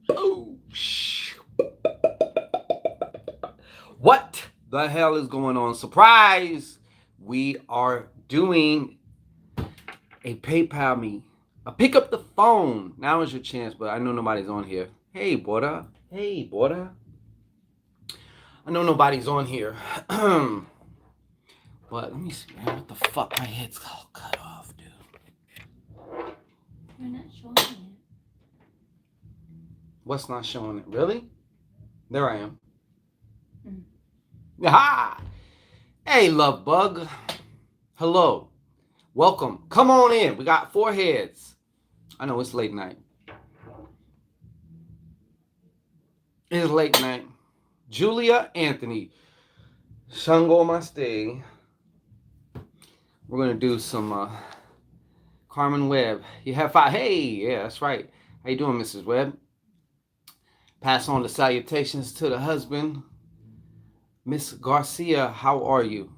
Oh, what the hell is going on? Surprise! We are doing a PayPal me. Pick up the phone. Now is your chance, but I know nobody's on here. Hey, Border. Hey, Border. I know nobody's on here. But let me see, man. What the fuck? My head's all cut off, dude. You're not showing it. What's not showing it? Really? There I am. Mm. Ha! Hey, love bug. Hello. Welcome. Come on in. We got 4 heads. I know it's late night. It's late night. Julia Anthony. Shango Rei. We're going to do some Carmen Webb. You have 5. Hey, yeah, that's right. How you doing, Mrs. Webb? Pass on the salutations to the husband. Miss Garcia, how are you?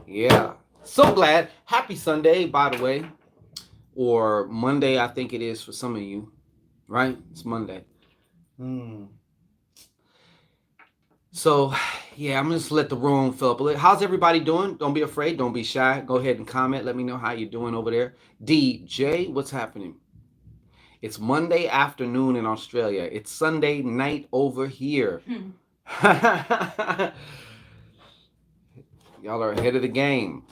Yeah. So glad. Happy Sunday, by the way. Or Monday, I think it is for some of you. Right? It's Monday. So, yeah, I'm just let the room fill up. How's everybody doing? Don't be afraid. Don't be shy. Go ahead and comment. Let me know how you're doing over there. DJ, what's happening? It's Monday afternoon in Australia. It's Sunday night over here. Y'all are ahead of the game.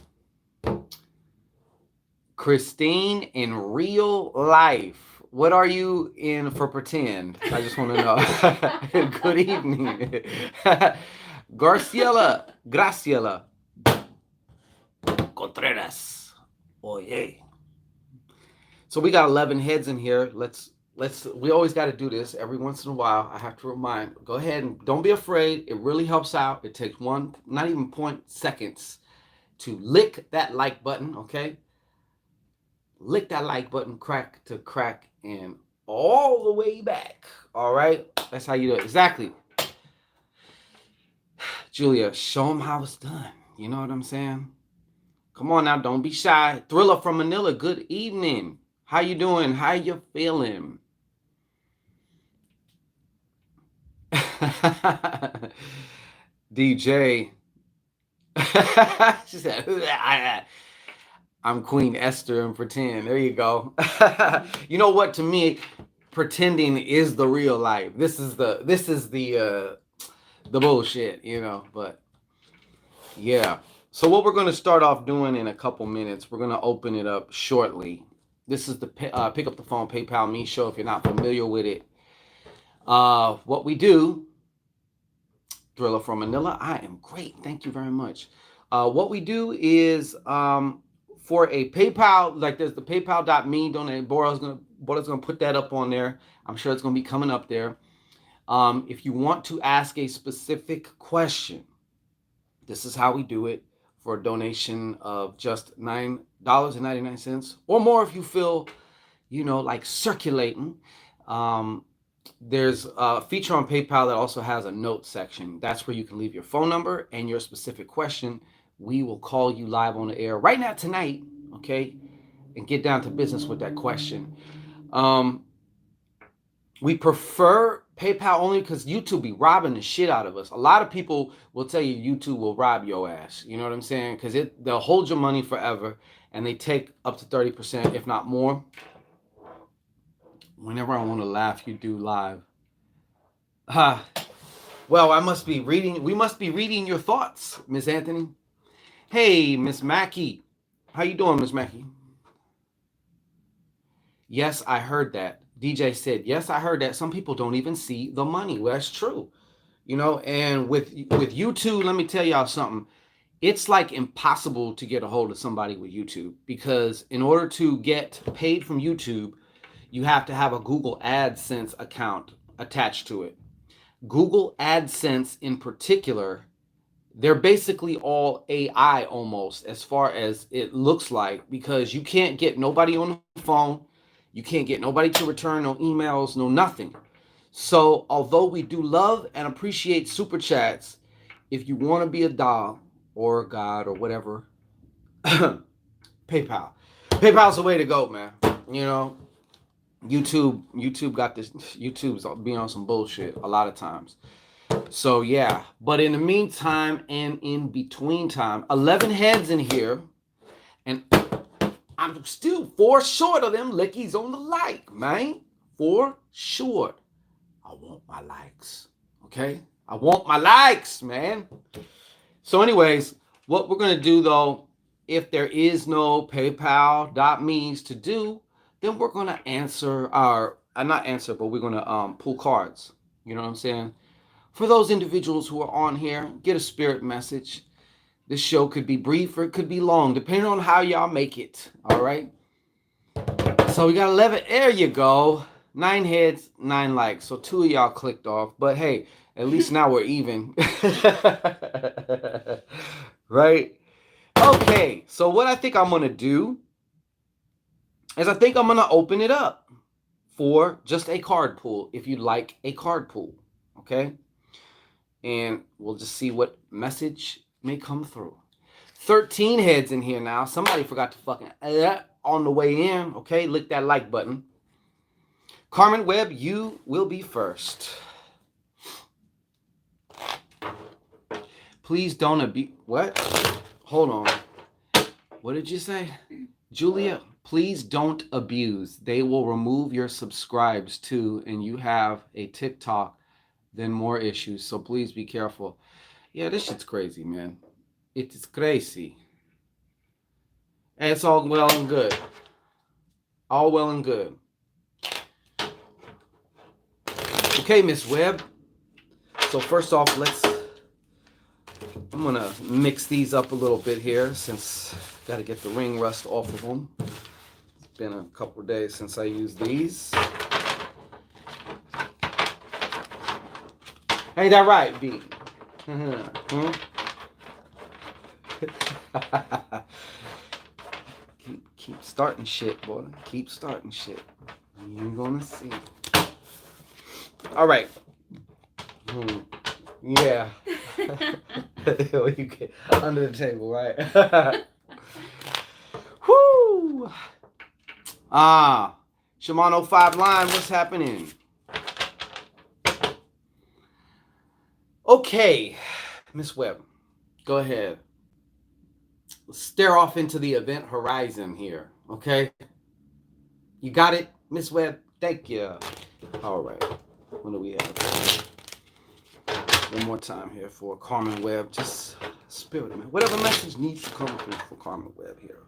Christine, in real life, what are you in for pretend? I just want to know. Good evening. Graciela Contreras. Oh, yay. So we got 11 heads in here. We always got to do this every once in a while. I have to remind. Go ahead and don't be afraid. It really helps out. It takes not even 0.seconds to lick that like button, okay? Lick that like button, crack, and all the way back. All right? That's how you do it. Exactly. Julia, show them how it's done. You know what I'm saying? Come on now, don't be shy. Thriller from Manila, good evening. How you doing? How you feeling? DJ. She said, I'm Queen Esther and pretend. There you go. You know what? To me, pretending is the real life. This is the bullshit, you know. But yeah. So what we're going to start off doing in a couple minutes, we're going to open it up shortly. This is the Pick Up the Phone PayPal Me show if you're not familiar with it. What we do, Thriller from Manila, I am great. Thank you very much. What we do is for a PayPal, like there's the paypal.me donate. Bora's gonna put that up on there. I'm sure it's gonna be coming up there. If you want to ask a specific question, this is how we do it for a donation of just $9.99 or more if you feel, like circulating. There's a feature on PayPal that also has a note section. That's where you can leave your phone number and your specific question. We will call you live on the air right now tonight, okay, and get down to business with that question. We prefer PayPal only because YouTube be robbing the shit out of us. A lot of people will tell you YouTube will rob your ass. You know what I'm saying? Because they'll hold your money forever and they take up to 30%, if not more. Whenever I want to laugh, you do live. Well, we must be reading your thoughts, Miss Anthony. Hey, Miss Mackey. How you doing, Miss Mackey? Yes, I heard that. DJ said, yes, I heard that. Some people don't even see the money. Well, that's true. And with YouTube, let me tell y'all something. It's like impossible to get a hold of somebody with YouTube because in order to get paid from YouTube, you have to have a Google AdSense account attached to it. Google AdSense in particular, they're basically all AI almost as far as it looks like because you can't get nobody on the phone. You can't get nobody to return no emails, no nothing. So although we do love and appreciate super chats, if you want to be a doll or a god or whatever, PayPal. PayPal's the way to go, man. You know, YouTube got this. YouTube's being on some bullshit a lot of times. So yeah, but in the meantime and in between time, 11 heads in here, and I'm still 4 short of them lickies on the like, man. 4 short. I want my likes. Okay? I want my likes, man. So, anyways, what we're gonna do though, if there is no PayPal.me's to do, then we're gonna answer our not answer, but we're gonna pull cards. You know what I'm saying? For those individuals who are on here, get a spirit message. This show could be brief or it could be long, depending on how y'all make it. All right. So we got 11. There you go. 9 heads, 9 likes. So 2 of y'all clicked off. But hey, at least now we're even. Right? Okay. So what I think I'm going to do is I think I'm going to open it up for just a card pool if you'd like a card pool. Okay? And we'll just see what message may come through. 13 heads in here now. Somebody forgot to fucking on the way in. Okay, lick that like button. Carmen, Webb, you will be first. Please don't abuse. What? Hold on. What did you say? Julia, please don't abuse. They will remove your subscribes too, and you have a TikTok, then more issues. So please be careful. Yeah, this shit's crazy, man. It is crazy. And it's all well and good. All well and good. Okay, Miss Webb. So first off, I'm gonna mix these up a little bit here since got to get the ring rust off of them. It's been a couple of days since I used these. Ain't that right, B? keep starting shit, boy. Keep starting shit. You're gonna see. All right. Yeah. You get under the table, right? Whoo! Shaman 05 line, what's happening? Okay, Miss Webb, go ahead. Let's stare off into the event horizon here, okay? You got it, Miss Webb? Thank you. All right. What do we have? One more time here for Carmen Webb. Just spirit, man. Whatever message needs to come through for Carmen Webb here.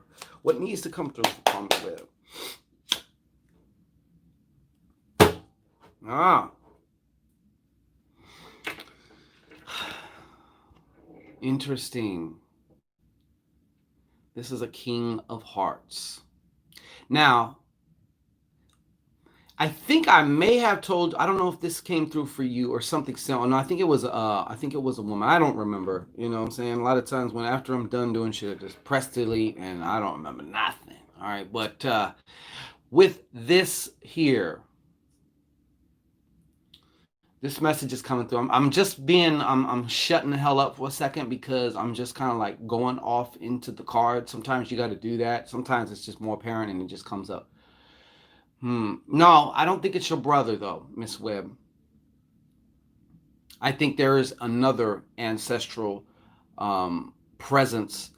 What needs to come through for Carmen Webb? Interesting. This is a King of Hearts. Now, I think I may have told. I don't know if this came through for you or something similar. No, I think it was. I think it was a woman. I don't remember. You know what I'm saying? A lot of times when after I'm done doing shit, I just press delete and I don't remember nothing. All right, but with this here, this message is coming through. I'm just being. I'm shutting the hell up for a second because I'm just kind of like going off into the card. Sometimes you got to do that. Sometimes it's just more apparent and it just comes up. No, I don't think it's your brother though, Miss Webb. I think there is another ancestral presence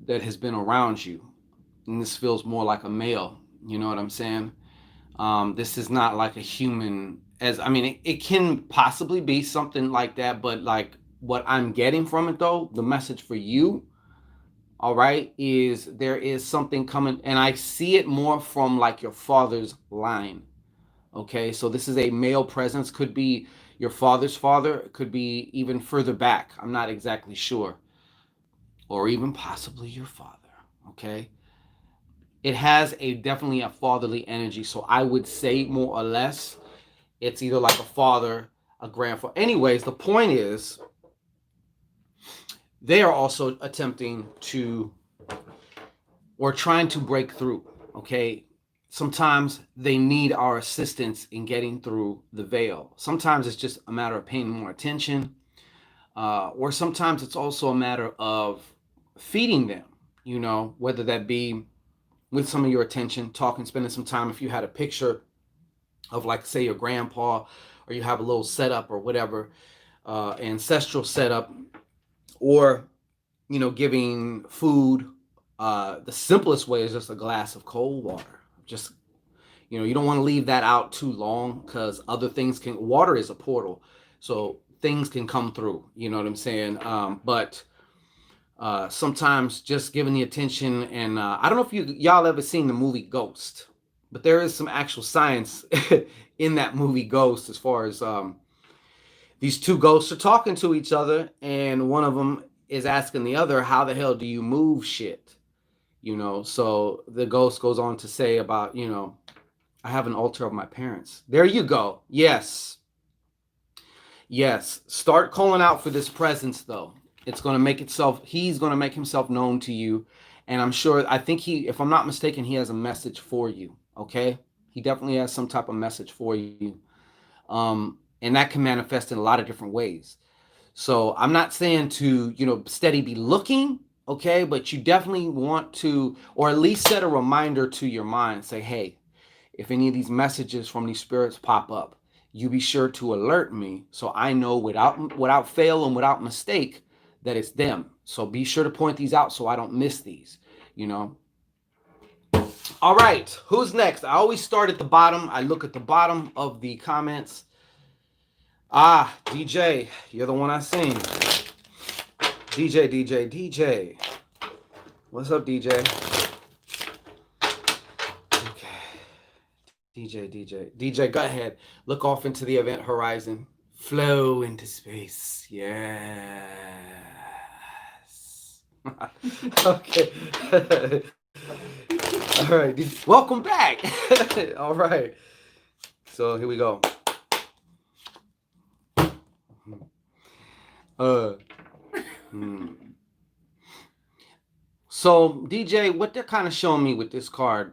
that has been around you, and this feels more like a male. You know what I'm saying? This is not like a human. As I mean, it can possibly be something like that, but like what I'm getting from it though, the message for you, all right, is there is something coming, and I see it more from like your father's line. Okay, so this is a male presence, could be your father's father, it could be even further back. I'm not exactly sure, or even possibly your father. Okay, it has a definitely a fatherly energy, so I would say more or less it's either like a father, a grandfather. Anyways, the point is they are also attempting to or trying to break through. Okay, sometimes they need our assistance in getting through the veil. Sometimes it's just a matter of paying more attention, or sometimes it's also a matter of feeding them, you know, whether that be with some of your attention, talking, spending some time. If you had a picture of, like, say, your grandpa, or you have a little setup or whatever, ancestral setup, or, giving food. The simplest way is just a glass of cold water. Just, you don't want to leave that out too long, because other things water is a portal. So things can come through, you know what I'm saying? But sometimes just giving the attention. And I don't know if y'all ever seen the movie Ghost, but there is some actual science in that movie Ghost, as far as these two ghosts are talking to each other, and one of them is asking the other, how the hell do you move shit? So the ghost goes on to say about, I have an altar of my parents. There you go. Yes. Yes. Start calling out for this presence, though. It's going to make itself, he's going to make himself known to you. And I think if I'm not mistaken, he has a message for you. Okay. He definitely has some type of message for you. And that can manifest in a lot of different ways. So I'm not saying to, steady be looking, okay, but you definitely want to, or at least set a reminder to your mind. Say, hey, if any of these messages from these spirits pop up, you be sure to alert me, so I know without fail and without mistake that it's them. So be sure to point these out so I don't miss these, you know. All right, who's next? I always start at the bottom. I look at the bottom of the comments. DJ, you're the one I seen. DJ. What's up, DJ? Okay. DJ, go ahead. Look off into the event horizon. Flow into space. Yes. Okay. All right. Welcome back. All right. So here we go. So DJ, what they're kind of showing me with this card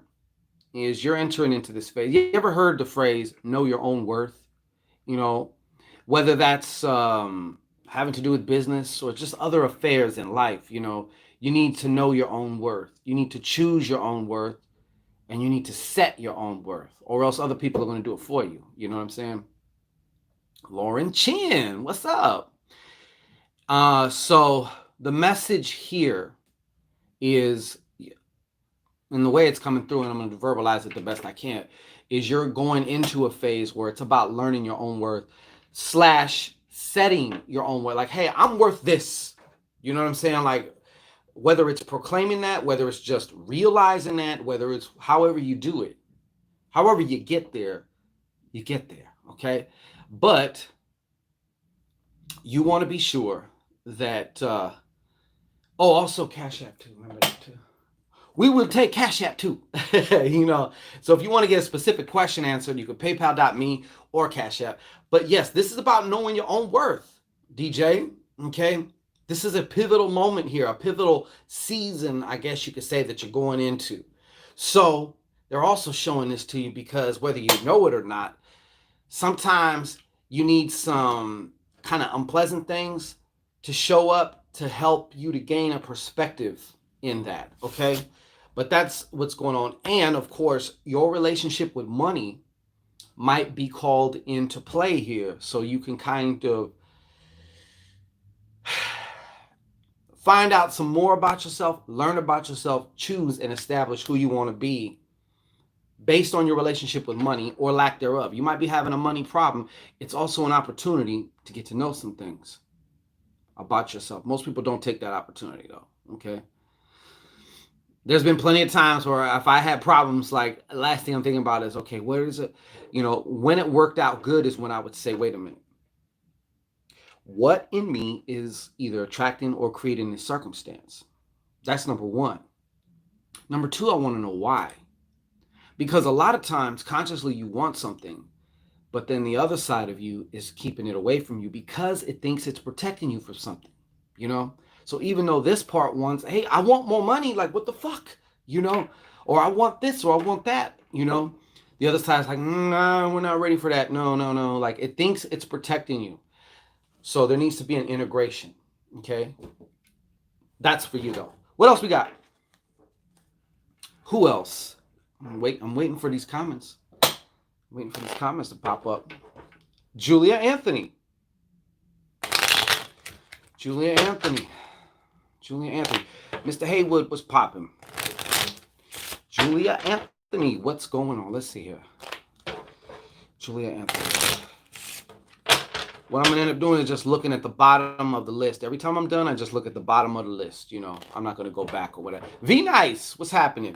is you're entering into this phase. You ever heard the phrase "know your own worth"? You know, whether that's having to do with business or just other affairs in life. You need to know your own worth. You need to choose your own worth, and you need to set your own worth, or else other people are going to do it for you. You know what I'm saying? Lauren Chin, what's up? So the message here is, and the way it's coming through, and I'm going to verbalize it the best I can, is you're going into a phase where it's about learning your own worth / setting your own worth. Like, hey, I'm worth this. You know what I'm saying? Like, whether it's proclaiming that, whether it's just realizing that, whether it's however you do it, however you get there, okay? But you want to be sure that, also Cash App too, remember that too. We will take Cash App too. So if you want to get a specific question answered, you can PayPal.me or Cash App. But yes, this is about knowing your own worth, DJ. Okay. This is a pivotal moment here, a pivotal season, I guess you could say, that you're going into. So they're also showing this to you because whether you know it or not, sometimes you need some kind of unpleasant things to show up to help you to gain a perspective in that, okay? But that's what's going on. And of course, your relationship with money might be called into play here, so you can kind of find out some more about yourself, learn about yourself, choose and establish who you want to be based on your relationship with money or lack thereof. You might be having a money problem. It's also an opportunity to get to know some things about yourself. Most people don't take that opportunity though, okay? There's been plenty of times where if I had problems, like, last thing I'm thinking about is, okay, where is it? When it worked out good is when I would say, wait a minute. What in me is either attracting or creating this circumstance? That's number one. Number two, I want to know why. Because a lot of times, consciously, you want something, but then the other side of you is keeping it away from you because it thinks it's protecting you from something, So even though this part wants, hey, I want more money, like, what the fuck, or I want this or I want that, the other side's like, nah, we're not ready for that. No. Like, it thinks it's protecting you. So there needs to be an integration, okay? That's for you, though. What else we got? Who else? I'm waiting for these comments. Waiting for these comments to pop up. Julia Anthony. Julia Anthony. Julia Anthony. Mr. Haywood was popping. Julia Anthony. What's going on? Let's see here. Julia Anthony. What I'm going to end up doing is just looking at the bottom of the list. Every time I'm done, I just look at the bottom of the list. You know, I'm not going to go back or whatever. V Nice. What's happening?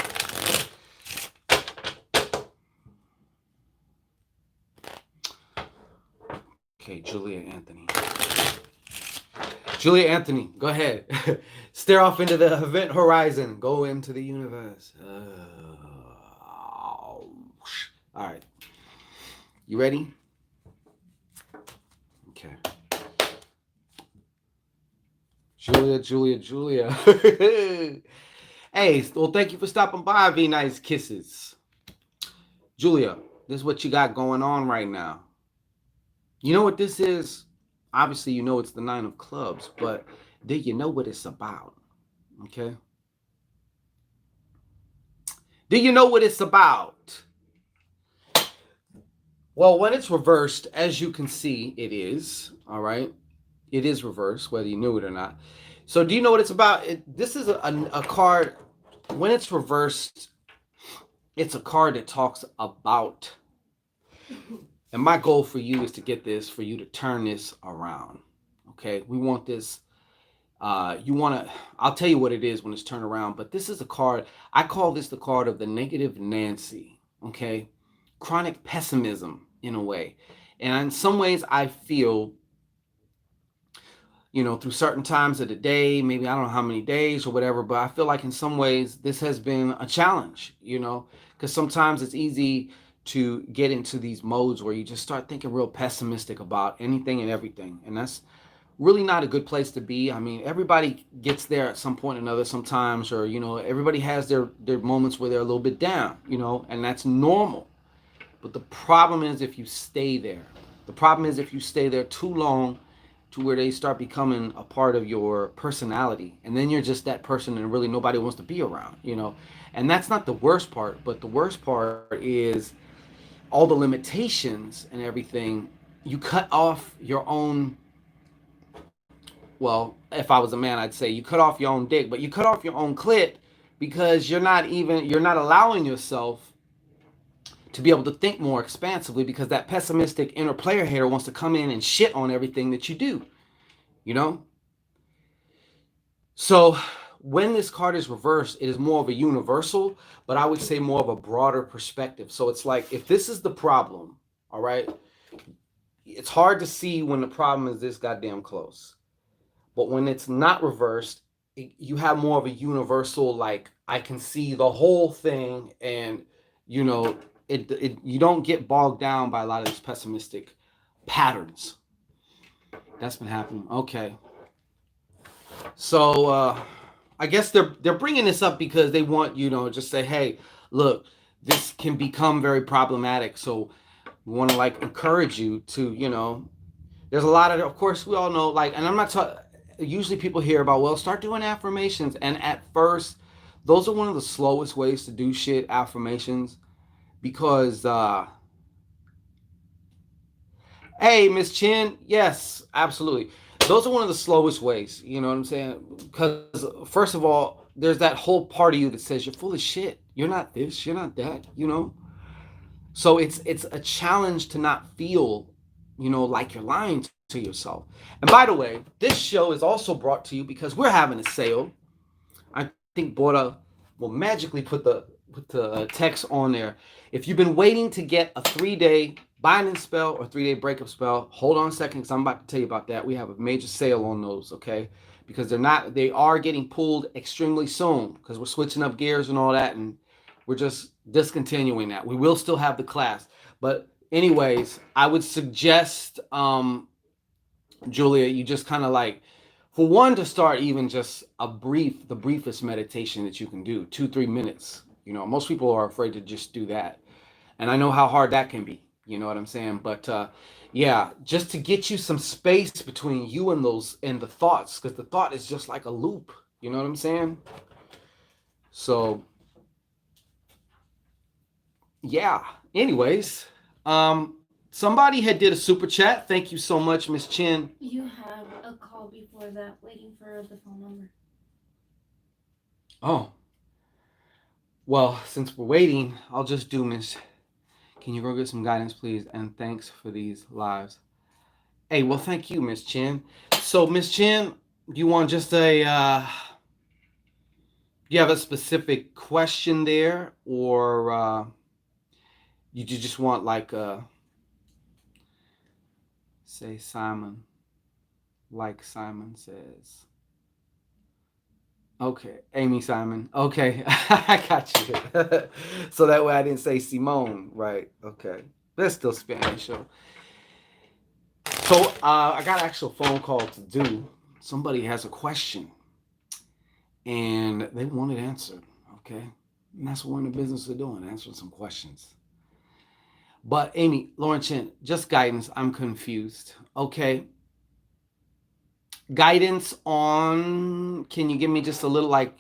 Okay, Julia Anthony. Julia Anthony, go ahead. Stare off into the event horizon. Go into the universe. All right. You ready? Okay. Julia. Hey, well, thank you for stopping by, V Nice Kisses. Julia, this is what you got going on right now. You know what this is? Obviously, you know it's the Nine of Clubs, but do you know what it's about? Okay. Do you know what it's about? Well, when it's reversed, as you can see, it is. All right. It is reversed, whether you knew it or not. So, do you know what it's about? This is a card. When it's reversed, it's a card that talks about. And my goal for you is to get this, for you to turn this around. Okay. We want this. I'll tell you what it is when it's turned around, but this is a card. I call this the card of the negative Nancy. Okay. Chronic pessimism in a way. And in some ways, I feel, you know, through certain times of the day, maybe I don't know how many days or whatever, but I feel like in some ways this has been a challenge, you know, because sometimes it's easy to get into these modes where you just start thinking real pessimistic about anything and everything. And that's really not a good place to be. I mean, everybody gets there at some point or another sometimes, or, you know, everybody has their moments where they're a little bit down, you know, and that's normal. But the problem is if you stay there. The problem is if you stay there too long to where they start becoming a part of your personality. And then you're just that person and really nobody wants to be around, you know. And that's not the worst part, but the worst part is all the limitations and everything. You cut off your own, well, if I was a man, I'd say you cut off your own dick, but you cut off your own clit because you're not allowing yourself to be able to think more expansively because that pessimistic inner player hater wants to come in and shit on everything that you do, you know? So when this card is reversed, it is more of a universal, but I would say more of a broader perspective. So it's like, if this is the problem, all right, it's hard to see when the problem is this goddamn close. But when it's not reversed, you have more of a universal, like, I can see the whole thing, and, you know, you don't get bogged down by a lot of these pessimistic patterns. That's been happening. Okay. So I guess they're bringing this up because they want, you know, just say, hey, look, this can become very problematic. So we want to, like, encourage you to, you know, there's a lot of course, we all know, like, and I'm not talking, usually people hear about, well, start doing affirmations. And at first, those are one of the slowest ways to do shit, affirmations, because, hey, Miss Chin, yes, absolutely. Those are one of the slowest ways, you know what I'm saying? Because, first of all, there's that whole part of you that says you're full of shit. You're not this, you're not that, you know? So it's a challenge to not feel, you know, like you're lying to yourself. And by the way, this show is also brought to you because we're having a sale. I think Borda will magically put the text on there. If you've been waiting to get a 3-day binding spell or 3-day breakup spell, hold on a second because I'm about to tell you about that. We have a major sale on those, okay? Because they are getting pulled extremely soon because we're switching up gears and all that, and we're just discontinuing that. We will still have the class. But anyways, I would suggest, Julia, you just kind of like, for one, to start even just the briefest meditation that you can do, 2-3 minutes. You know, most people are afraid to just do that. And I know how hard that can be. You know what I'm saying? But yeah, just to get you some space between you and the thoughts, because the thought is just like a loop. You know what I'm saying? So Yeah. Anyways, somebody had did a super chat. Thank you so much, Miss Chin. You have a call before that, waiting for the phone number. Oh, well, since we're waiting, I'll just do Miss. Can you go get some guidance, please? And thanks for these lives. Hey, well, thank you, Miss Chin. So, Miss Chin, do you want just a? Do you have a specific question there, or you just want like say Simon, like Simon says. Okay, Amy Simon. Okay, I got you. So that way I didn't say Simone, right? Okay, that's still Spanish. So I got an actual phone call to do. Somebody has a question and they want it answered. Okay, and that's what we're in the business of doing, answering some questions. But Amy, Lauren Chen, just guidance. I'm confused. Okay, guidance on, can you give me just a little, like,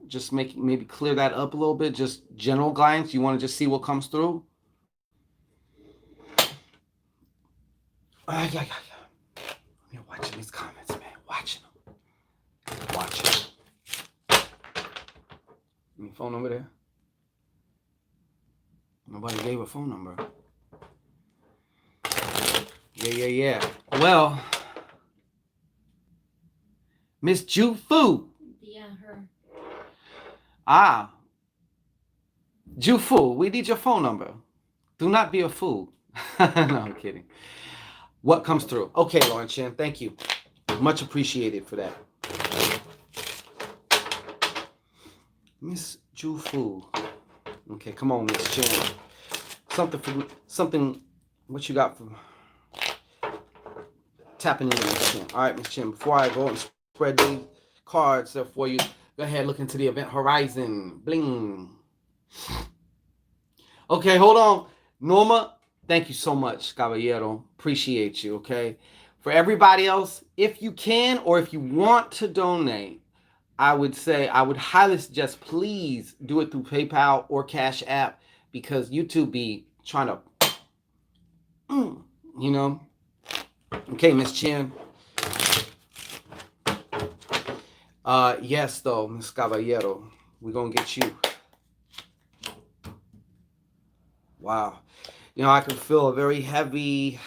just make maybe clear that up a little bit, just general guidance. You want to just see what comes through. Yeah. You're watching these comments, man. Watching them. Watching. Any phone number there? Nobody gave a phone number. Yeah. Well, Miss Ju Fu. Yeah, her. Ah, Ju Fu, we need your phone number. Do not be a fool. No, I'm kidding. What comes through? Okay, Lauren Chen, thank you. Much appreciated for that. Miss Ju Fu. Okay, come on, Miss Chen. Something. What you got from tapping into Miss Chen? All right, Miss Chen. Before I go and spread these cards there for you, go ahead, look into the event horizon. Bling. Okay, hold on, Norma. Thank you so much, Caballero. Appreciate you. Okay, for everybody else, if you can or if you want to donate, I would say I would highly suggest please do it through PayPal or Cash App because YouTube be trying to, you know. Okay, Miss Chen. Yes, though, Miss Caballero, we're gonna get you. Wow, I can feel a very heavy.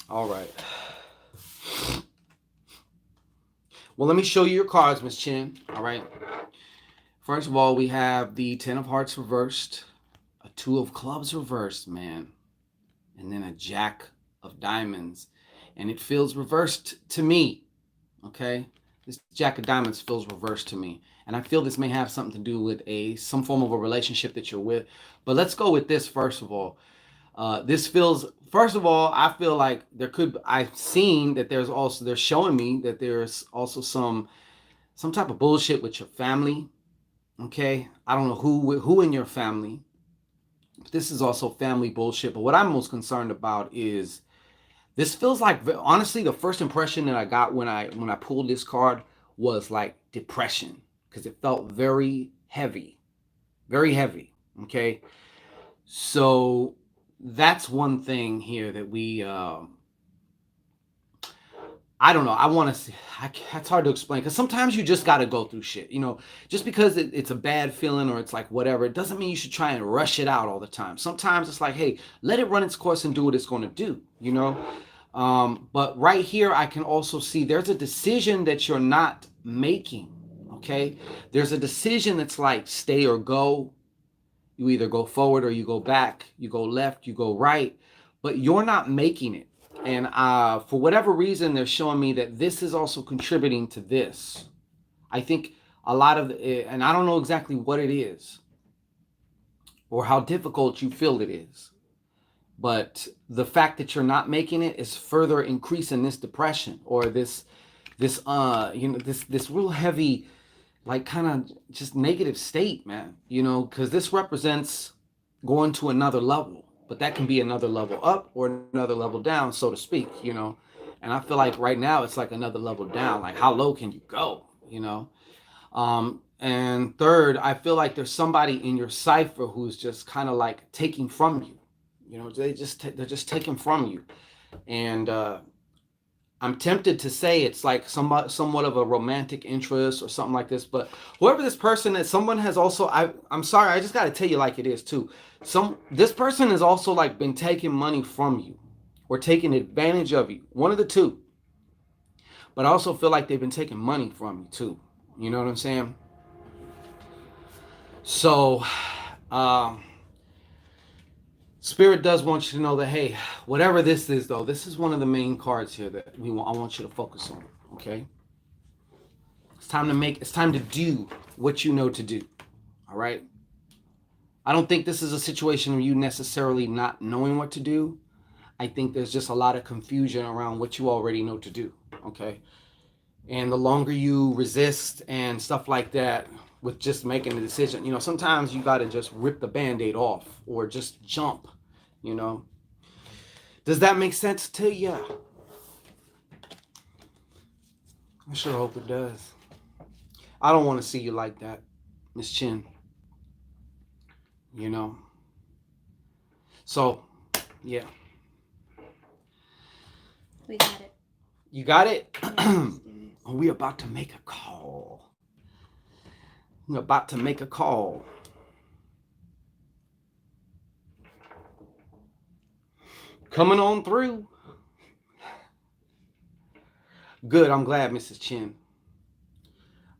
All right. Well, let me show you your cards, Miss Chen. All right. First of all, we have the Ten of Hearts reversed, a Two of Clubs reversed, man, and then a Jack of Diamonds. And it feels reversed to me, okay? This Jack of Diamonds feels reversed to me. And I feel this may have something to do with some form of a relationship that you're with. But let's go with this first of all. This feels, first of all, I feel like I've seen that they're showing me that there's also some type of bullshit with your family. Okay, I don't know who in your family. But this is also family bullshit. But what I'm most concerned about is this feels like, honestly, the first impression that I got when I pulled this card was like depression because it felt very heavy, very heavy. Okay, so that's one thing here that we I don't know. I want to see. It's hard to explain because sometimes you just got to go through shit. Just because it's a bad feeling or it's like whatever, it doesn't mean you should try and rush it out all the time. Sometimes it's like, hey, let it run its course and do what it's going to do. But right here, I can also see there's a decision that you're not making. Okay, there's a decision that's like stay or go. You either go forward or you go back. You go left, you go right, but you're not making it. And for whatever reason, they're showing me that this is also contributing to this. I think a lot of it, and I don't know exactly what it is or how difficult you feel it is, but the fact that you're not making it is further increasing this depression or this real heavy, like kind of just negative state, man. Because this represents going to another level, but that can be another level up or another level down, so to speak. And I feel like right now it's like another level down. Like how low can you go? And third, I feel like there's somebody in your cipher who's just kind of like taking from you. You know, they're just taking from you, and I'm tempted to say it's like somewhat of a romantic interest or something like this. But whoever this person is, someone has also. I'm sorry, I just got to tell you like it is too. This person has also like been taking money from you, or taking advantage of you. One of the two. But I also feel like they've been taking money from you too. You know what I'm saying? So, um, Spirit does want you to know that hey, whatever this is though, this is one of the main cards here that I want you to focus on. Okay, it's time to do what you know to do. All right. I don't think this is a situation where you necessarily not knowing what to do. I think there's just a lot of confusion around what you already know to do. Okay. And the longer you resist and stuff like that with just making a decision, sometimes you got to just rip the band-aid off or just jump, you know. Does that make sense to you? I sure hope it does. I don't want to see you like that, Miss Chin, you know. So, yeah. We got it. You got it? Yeah, We're about to make a call. We're about to make a call. Coming on through. Good, I'm glad, Mrs. Chin.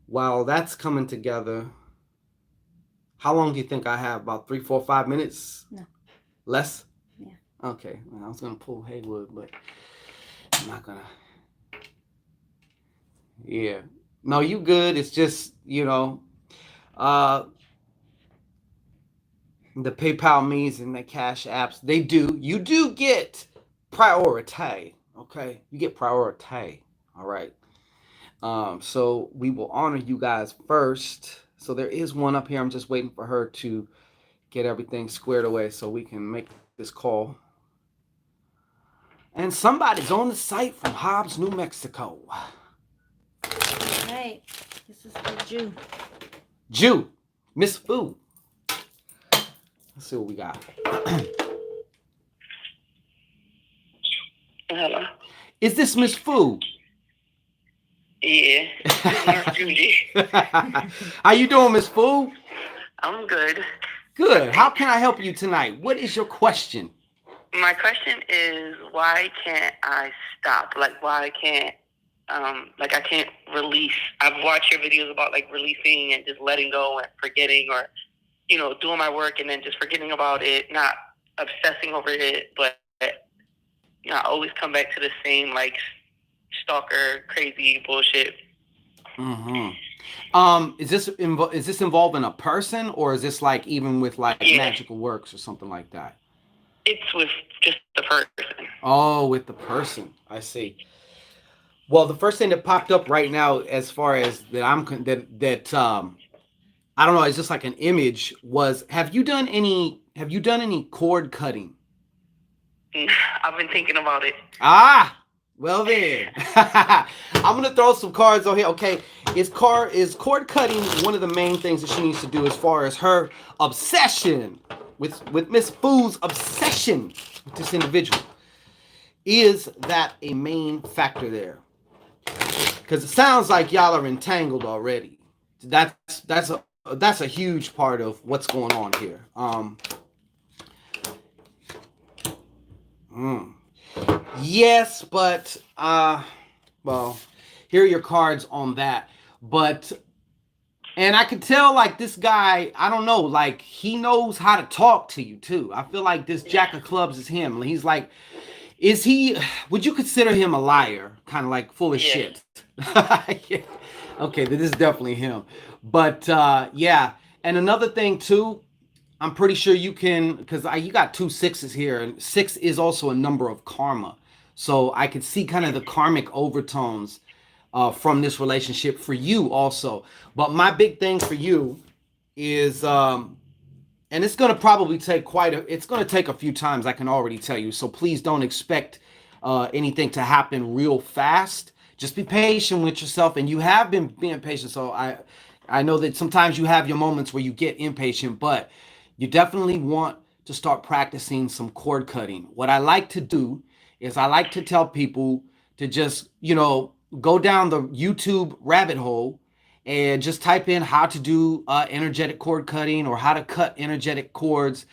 While that's coming together, how long do you think I have? About 3, 4, 5 minutes? No. Less? Yeah. Okay. Well, I was gonna pull Haywood, but I'm not gonna. Yeah. No, you good. It's just, uh the PayPal means and the Cash apps, you do get priority. Okay? You get priority. All right. So we will honor you guys first. So there is one up here. I'm just waiting for her to get everything squared away so we can make this call. And somebody's on the site from Hobbs, New Mexico. Right. This is for Jew. Jew, Miss Fu. Let's see what we got. Hello. Is this Miss Fu? Yeah. How you doing, Miss Fu? I'm good. Good. How can I help you tonight? What is your question? My question is, why can't I stop? Like, why I can't, I can't release. I've watched your videos about, like, releasing and just letting go and forgetting, or, doing my work and then just forgetting about it, not obsessing over it, but, I always come back to the same, like, stalker, crazy bullshit. Mm-hmm. Is this involving a person, or is this like even with like magical works or something like that? It's with just the person. Oh, with the person. I see. Well, the first thing that popped up right now, as far as that I don't know, it's just like an image. Was have you done any cord cutting? I've been thinking about it. Well then, I'm gonna throw some cards on here. Okay, is cord cutting one of the main things that she needs to do as far as her obsession with Miss Fu's obsession with this individual? Is that a main factor there? Because it sounds like y'all are entangled already. That's a huge part of what's going on here. Yes, but well, here are your cards on that. But and I could tell like this guy, I don't know, like he knows how to talk to you too. I feel like this Jack of Clubs is him. He's like, would you consider him a liar? Kind of like full of shit. Yeah. Okay, this is definitely him. But yeah, and another thing too, I'm pretty sure you can, because you got 2 6s here, and 6 is also a number of karma. So I could see kind of the karmic overtones from this relationship for you also. But my big thing for you is, and it's going to probably take it's going to take a few times, I can already tell you. So please don't expect anything to happen real fast. Just be patient with yourself, and you have been being patient. So I know that sometimes you have your moments where you get impatient, but you definitely want to start practicing some cord cutting. What I like to do is I like to tell people to just, go down the YouTube rabbit hole and just type in how to do energetic cord cutting or how to cut energetic cords,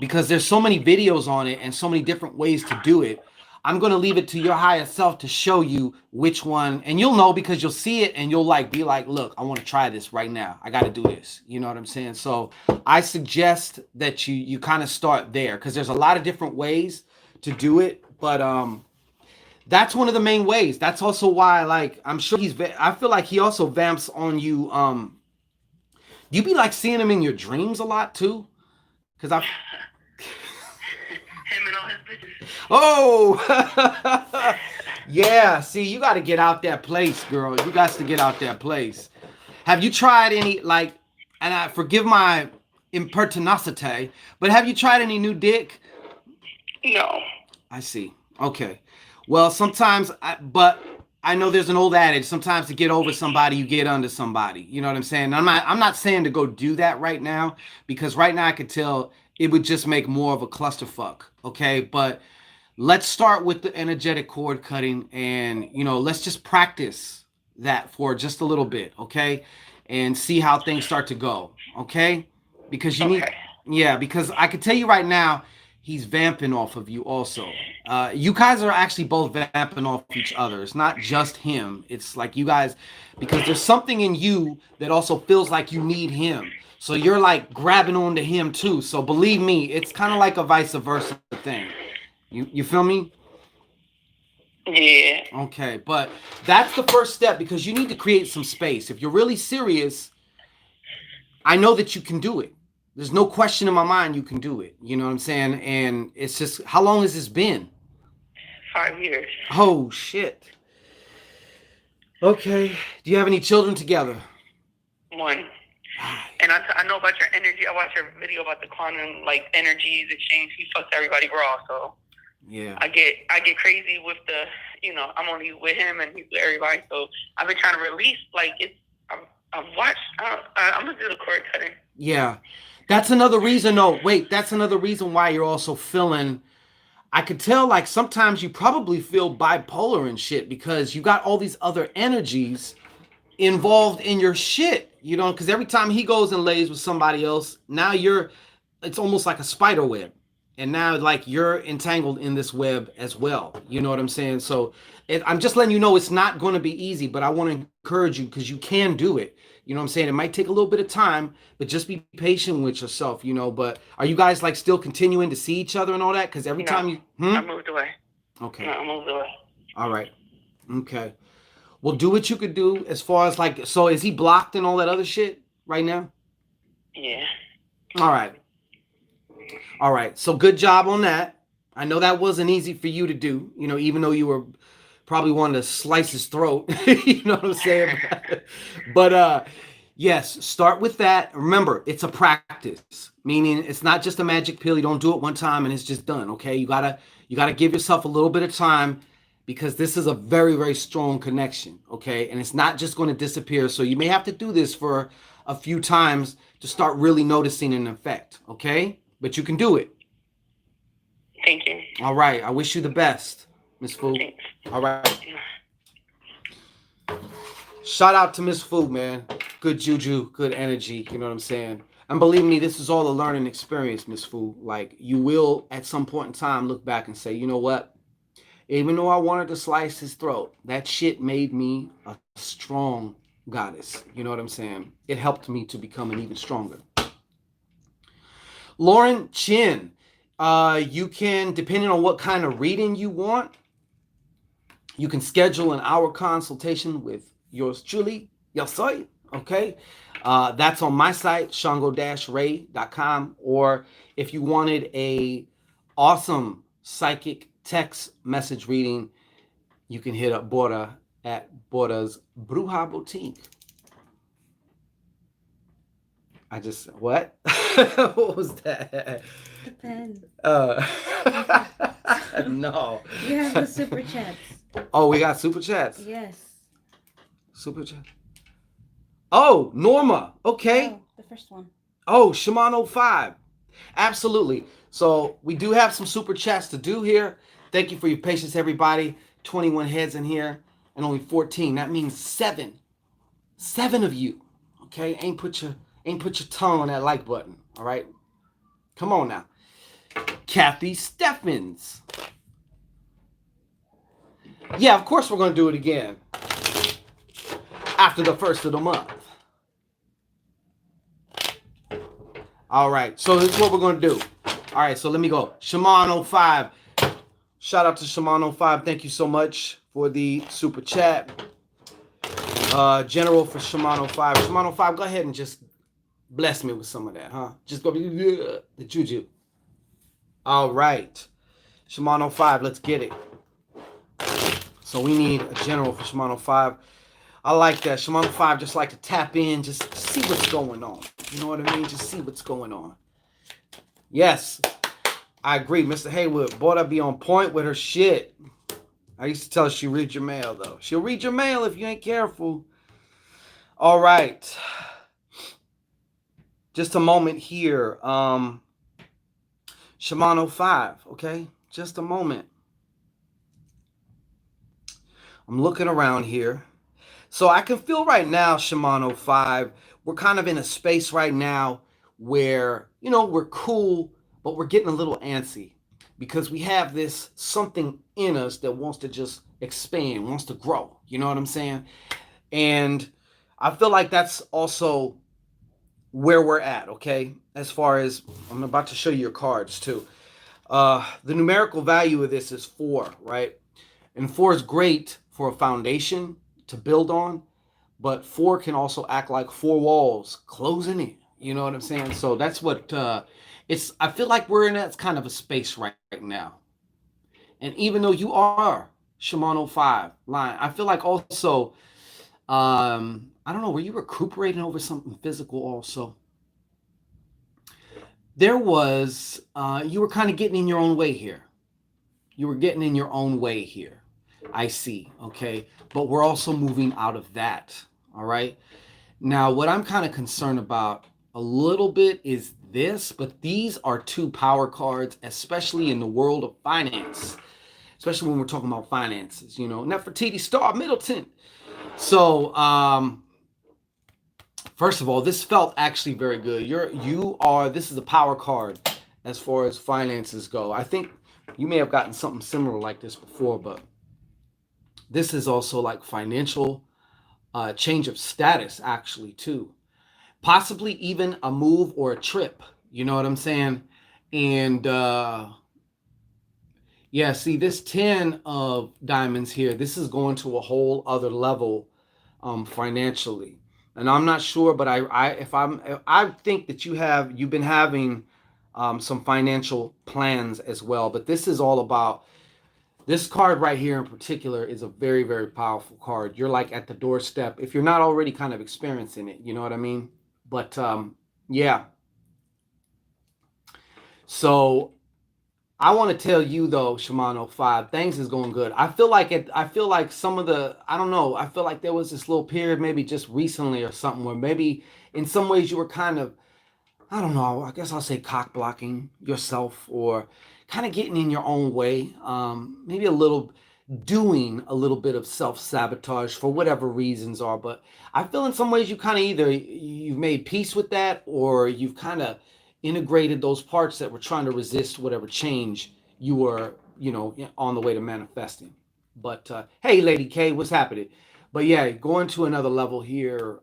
because there's so many videos on it and so many different ways to do it. I'm going to leave it to your higher self to show you which one, and you'll know because you'll see it and you'll like be like, look, I want to try this right now. I got to do this. You know what I'm saying? So I suggest that you kind of start there, because there's a lot of different ways to do it, but that's one of the main ways. That's also why, like, I'm sure I feel like he also vamps on you. You be like seeing him in your dreams a lot too, because I Him and all his bitches. Oh, yeah. See, you got to get out that place, girl. You got to get out that place. Have you tried any, like, and I forgive my impertinacity, but have you tried any new dick? No. I see. Okay. Well, but I know there's an old adage. Sometimes to get over somebody, you get under somebody. You know what I'm saying? I'm not saying to go do that right now, because right now I could tell it would just make more of a clusterfuck. Okay, but let's start with the energetic cord cutting, and let's just practice that for just a little bit, okay, and see how things start to go, okay, because you need, Okay. yeah, because I can tell you right now he's vamping off of you also. You guys are actually both vamping off each other. It's not just him. It's like you guys, because there's something in you that also feels like you need him, so you're like grabbing onto him too. So believe me, it's kind of like a vice versa thing. You feel me? Yeah. Okay, but that's the first step, because you need to create some space. If you're really serious, I know that you can do it. There's no question in my mind you can do it. You know what I'm saying? And it's just, how long has this been? 5 years. Oh shit. Okay. Do you have any children together? One. And I know about your energy. I watched your video about the quantum energies exchange. He fucks everybody raw, so Yeah. I get crazy with the I'm only with him and he's with everybody. So I've been trying to release I've watched. I'm gonna do the cord cutting. Yeah. That's another reason. No, wait. That's another reason why you're also feeling. I could tell, like, sometimes you probably feel bipolar and shit, because you got all these other energies involved in your shit, because every time he goes and lays with somebody else, now it's almost like a spider web. And now, like, you're entangled in this web as well. You know what I'm saying? So I'm just letting you know it's not going to be easy, but I want to encourage you, because you can do it. You know what I'm saying? It might take a little bit of time, but just be patient with yourself, But are you guys, like, still continuing to see each other and all that? Because every time you... I moved away. Okay. No, I moved away. All right. Okay. Well, do what you could do as far as, like, so is he blocked and all that other shit right now? Yeah. All right. All right. So good job on that. I know that wasn't easy for you to do, even though you were probably wanting to slice his throat. You know what I'm saying? But yes, start with that. Remember, it's a practice, meaning it's not just a magic pill. You don't do it one time and it's just done. Okay. You gotta give yourself a little bit of time, because this is a very, very strong connection. Okay. And it's not just going to disappear. So you may have to do this for a few times to start really noticing an effect. Okay. But you can do it. Thank you. All right. I wish you the best, Miss Fu. Thanks. All right. Shout out to Miss Fu, man. Good juju, good energy. You know what I'm saying? And believe me, this is all a learning experience, Miss Fu. Like, you will, at some point in time, look back and say, you know what? Even though I wanted to slice his throat, that shit made me a strong goddess. You know what I'm saying? It helped me to become an even stronger. Lauren Chin, you can, depending on what kind of reading you want, you can schedule an hour consultation with yours truly, yo soy, okay? That's on my site, shango-ray.com. Or if you wanted a awesome psychic text message reading, you can hit up Borda at Borda's Bruja Boutique. I just, what? What was that? Depends. No. You have the super chats. Oh, we got super chats. Yes. Super chat. Oh, Norma. Okay. Oh, the first one. Oh, Shimano 5. Absolutely. So we do have some super chats to do here. Thank you for your patience, everybody. 21 heads in here and only 14. That means seven. Seven of you. Okay? Ain't put your tongue on that like button. All right? Come on now. Kathy Steffens. Yeah, of course we're gonna do it again after the first of the month. All right, so this is what we're gonna do. All right, so let me go. Shimano 5. Shout out to Shimano 5. Thank you so much for the super chat. General for Shimano 5. Shimano 5, go ahead and just bless me with some of that, huh? Just go the juju. All right. Shimano 5, let's get it. So we need a general for Shimano 5. I like that. Shimano 5 just like to tap in, just see what's going on. You know what I mean? Just see what's going on. Yes, I agree. Mr. Haywood, boy, that be on point with her shit. I used to tell her she read your mail, though. She'll read your mail if you ain't careful. All right. Just a moment here. Shimano 5, okay? Just a moment. I'm looking around here. So I can feel right now, Shimano 5, we're kind of in a space right now where, we're cool, but we're getting a little antsy because we have this something in us that wants to just expand, wants to grow. You know what I'm saying? And I feel like that's also where we're at, okay? As far as, I'm about to show you your cards too. The numerical value of this is 4, right? And 4 is great for a foundation to build on, but 4 can also act like 4 walls closing in. You know what I'm saying? So that's what it's. I feel like we're in that kind of a space right now. And even though you are Shimano 5 line, I feel like also, I don't know, were you recuperating over something physical also? There was, you were kind of getting in your own way here. You were getting in your own way here. I see. Okay. But we're also moving out of that. All right. Now, what I'm kind of concerned about a little bit is this, but these are 2 power cards, especially in the world of finance, especially when we're talking about finances, Nefertiti Star Middleton. So, first of all, this felt actually very good. This is a power card as far as finances go. I think you may have gotten something similar like this before, but this is also like financial change of status, actually, too. Possibly even a move or a trip. You know what I'm saying? And yeah, see, this 10 of diamonds here, this is going to a whole other level financially. And I'm not sure, but I think that you've been having some financial plans as well. But this is all about this card right here in particular is a very, very powerful card. You're like at the doorstep if you're not already kind of experiencing it. You know what I mean? But yeah. So I want to tell you though, Shimano 5, things is going good. I feel like some of the, I don't know, I feel like there was this little period maybe just recently or something where maybe in some ways you were kind of, I don't know, I guess I'll say cock blocking yourself or kind of getting in your own way. Maybe doing a little bit of self-sabotage for whatever reasons are. But I feel in some ways you kind of either you've made peace with that or you've kind of integrated those parts that were trying to resist whatever change you were, on the way to manifesting. But hey, Lady K, what's happening? But yeah, going to another level here.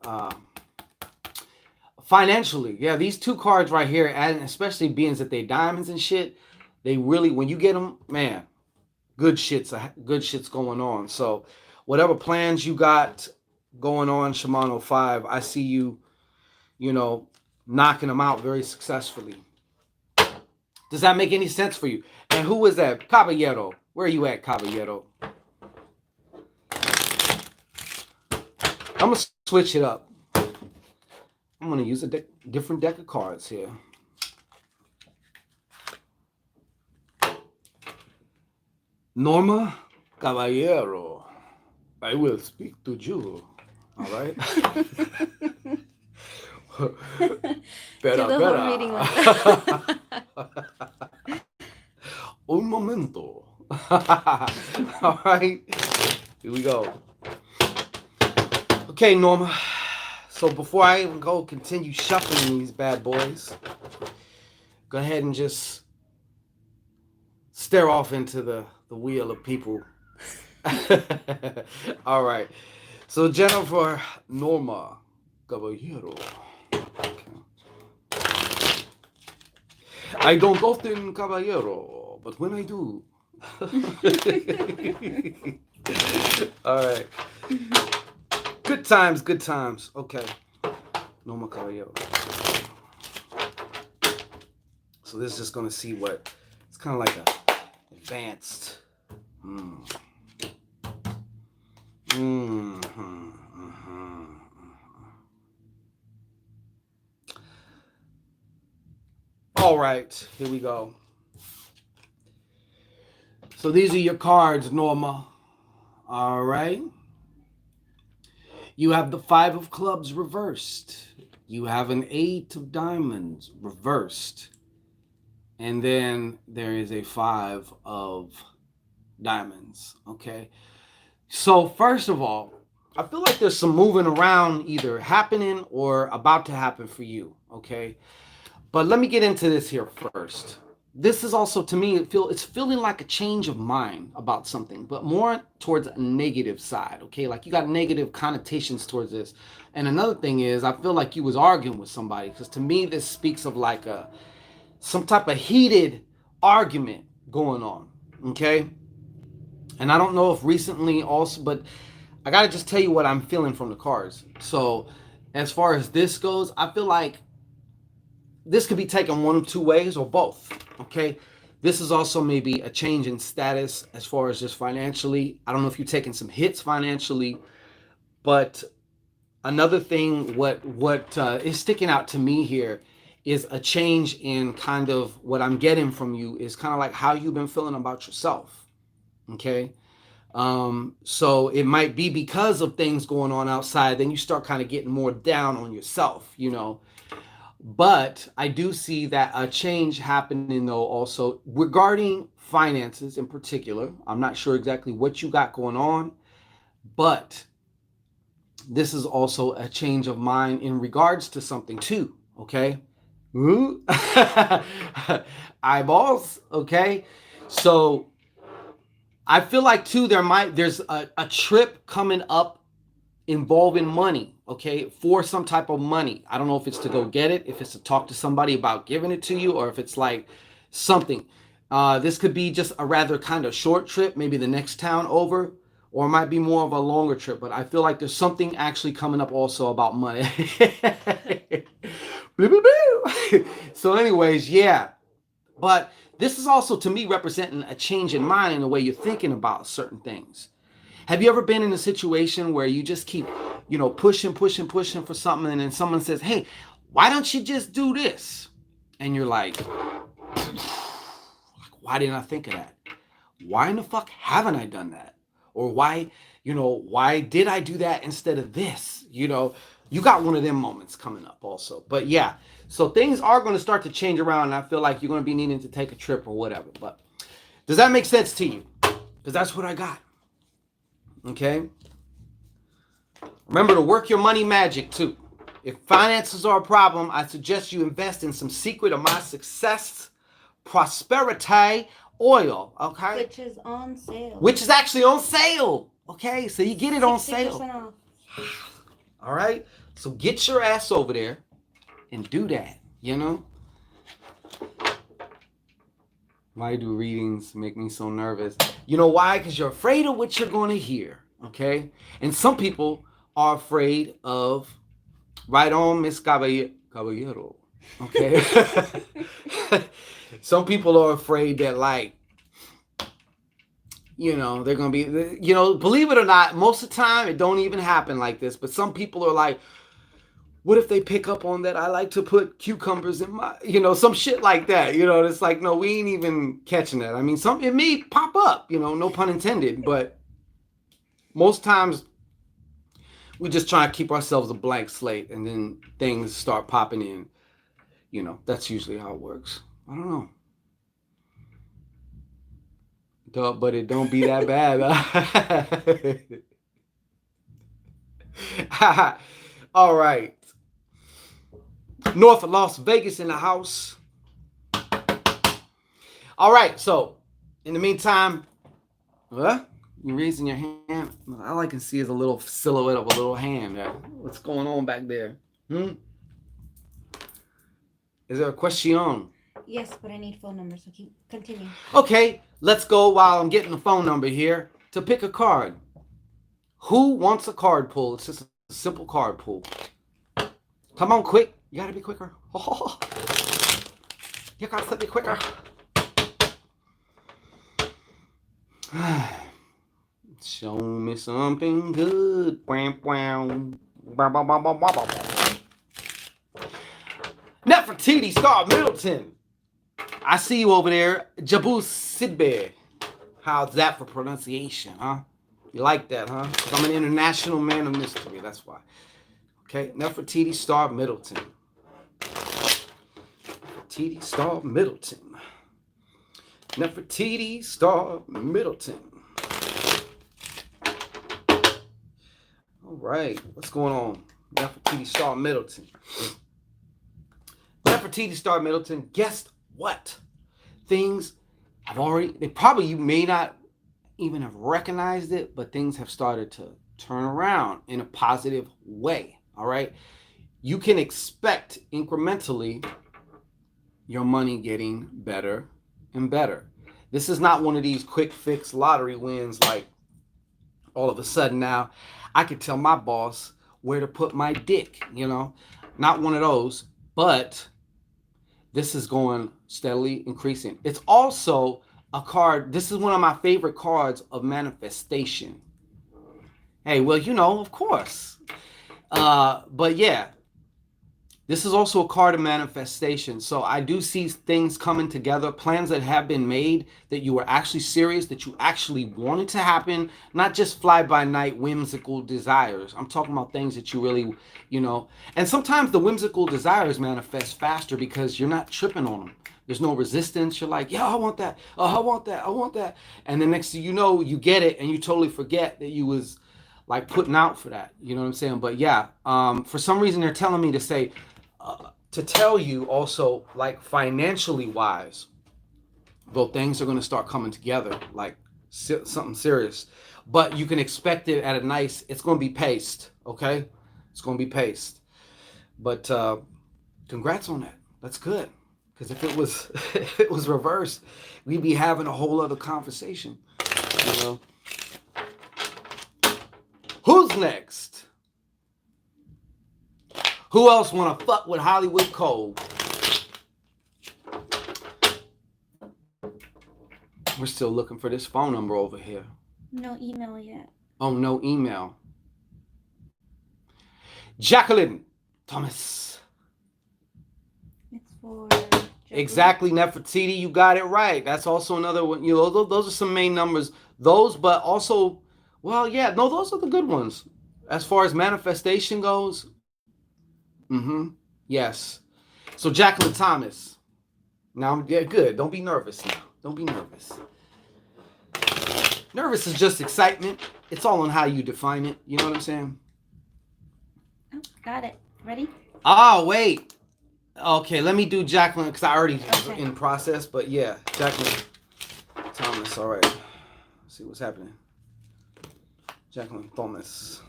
Financially, yeah, these 2 cards right here, and especially being that they diamonds and shit, they really, when you get them, man, good shit's going on. So whatever plans you got going on, Shimano 5, I see you, you know, knocking them out very successfully. Does that make any sense for you? And who is that? Caballero. Where are you at, Caballero? I'm going to switch it up. I'm going to use a different deck of cards here. Norma Caballero, I will speak to you. All right. Do Better, the whole reading better. like that. Un momento. All right. Here we go. Okay, Norma. So before I even go continue shuffling these bad boys, go ahead and just stare off into the wheel of people. All right. So Jennifer Norma Caballero. Okay. I don't often caballero, but when I do. All right. Good times, good times. Okay. Norma Caballero. So this is just gonna see what it's kind of like a advanced. Mm. Mm-hmm, mm-hmm. All right, here we go. So these are your cards, Norma. All right. You have the Five of Clubs reversed. You have an Eight of Diamonds reversed. And then there is a Five of Diamonds. Okay. So, first of all, I feel like there's some moving around either happening or about to happen for you. Okay. But let me get into this here first. This is also to me it's feeling like a change of mind about something, but more towards a negative side. Okay, like you got negative connotations towards this. And another thing is, I feel like you was arguing with somebody because to me this speaks of like a some type of heated argument going on. Okay, and I don't know if recently also, but I gotta just tell you what I'm feeling from the cards. So as far as this goes, I feel like this could be taken one of two ways or both. Okay. This is also maybe a change in status as far as just financially. I don't know if you're taking some hits financially, but another thing, what is sticking out to me here is a change in kind of what I'm getting from you is kind of like how you've been feeling about yourself. Okay. So it might be because of things going on outside, then you start kind of getting more down on yourself, you know. But I do see that a change happening though also regarding finances in particular. I'm not sure exactly what you got going on, but this is also a change of mind in regards to something too. Okay. Eyeballs. Okay. So I feel like too there's a trip coming up involving money, okay, for some type of money. I don't know if it's to go get it, if it's to talk to somebody about giving it to you, or if it's like something. This could be just a rather kind of short trip, maybe the next town over, or it might be more of a longer trip. But I feel like there's something actually coming up also about money. So, anyways, yeah. But this is also to me representing a change in mind in the way you're thinking about certain things. Have you ever been in a situation where you just keep, you know, pushing for something, and then someone says, "Hey, why don't you just do this?" And you're like, "Why didn't I think of that? Why in the fuck haven't I done that? Or why, you know, why did I do that instead of this?" You know, you got one of them moments coming up also. But yeah, so things are going to start to change around, and I feel like you're going to be needing to take a trip or whatever. But does that make sense to you? Because that's what I got. Okay. Remember to work your money magic too. If finances are a problem, I suggest you invest in some Secret of My Success Prosperity oil. Okay. Which is on sale. Which is actually on sale. Okay. So you get it on 60% sale. off. All right. So get your ass over there and do that. You know? Why do readings make me so nervous? You know why? Because you're afraid of what you're going to hear. Okay? And some people are afraid of, right on, Miss Caballero. Okay? Some people are afraid that, like, you know, they're going to be, you know, believe it or not, most of the time it don't even happen like this. But some people are like, what if they pick up on that I like to put cucumbers in my, you know, some shit like that. You know, it's like, no, we ain't even catching that. I mean, it may pop up, you know, no pun intended, but most times We just try to keep ourselves a blank slate, and then things start popping in. That's usually how it works. I don't know. But it don't be that bad. All right. North of Las Vegas in the house. All right. So, in the meantime, what? You raising your hand? All I can see is a little silhouette of a little hand. What's going on back there? Is there a question? Yes, but I need phone numbers, so continue. Okay, let's go while I'm getting the phone number here to pick a card. Who wants a card pull? It's just a simple card pull. Come on, quick. You gotta be quicker. Oh, you gotta be quicker. Show me something good. Nefertiti Star Middleton. I see you over there. Jabu Sidbe. How's that for pronunciation, huh? You like that, huh? Because I'm an international man of mystery. That's why. Okay, Nefertiti Star Middleton. Nefertiti Star Middleton. Nefertiti Star Middleton. All right, what's going on? Nefertiti Star Middleton. Nefertiti Star Middleton. Guess what? Things have already, you may not even have recognized it, but things have started to turn around in a positive way. All right. You can expect incrementally your money getting better and better. This is not one of these quick fix lottery wins like all of a sudden now I could tell my boss where to put my dick, not one of those, but this is going steadily increasing. It's also a card. This is one of my favorite cards of manifestation. Hey, well, of course. But yeah, this is also a card of manifestation. So I do see things coming together, plans that have been made, that you were actually serious, that you actually wanted to happen, not just fly-by-night whimsical desires. I'm talking about things that you really, and sometimes the whimsical desires manifest faster because you're not tripping on them. There's no resistance. You're like, yeah, I want that. Oh, I want that. I want that. And the next thing you know, you get it and you totally forget that you was like putting out for that. You know what I'm saying? But yeah, for some reason they're telling me to say, to tell you also, like financially wise, though things are going to start coming together, like something serious. But you can expect it at it's going to be paced, okay? It's going to be paced. But congrats on that. That's good. Because if it was reversed, we'd be having a whole other conversation. Who's next? Who else want to fuck with Hollywood Cole? We're still looking for this phone number over here. No email yet. Oh, no email. Jacqueline Thomas. It's for Exactly, Nefertiti, you got it right. That's also another one. Those are some main numbers. Those, but also, well, yeah, no, those are the good ones. As far as manifestation goes, yes. So Jacqueline Thomas. Now, yeah, good. Don't be nervous now. Don't be nervous. Nervous is just excitement. It's all on how you define it. You know what I'm saying? Oh, got it. Ready? Oh, wait. Okay, let me do Jacqueline because I already in process. But yeah, Jacqueline Thomas. All right. Let's see what's happening. Jacqueline Thomas.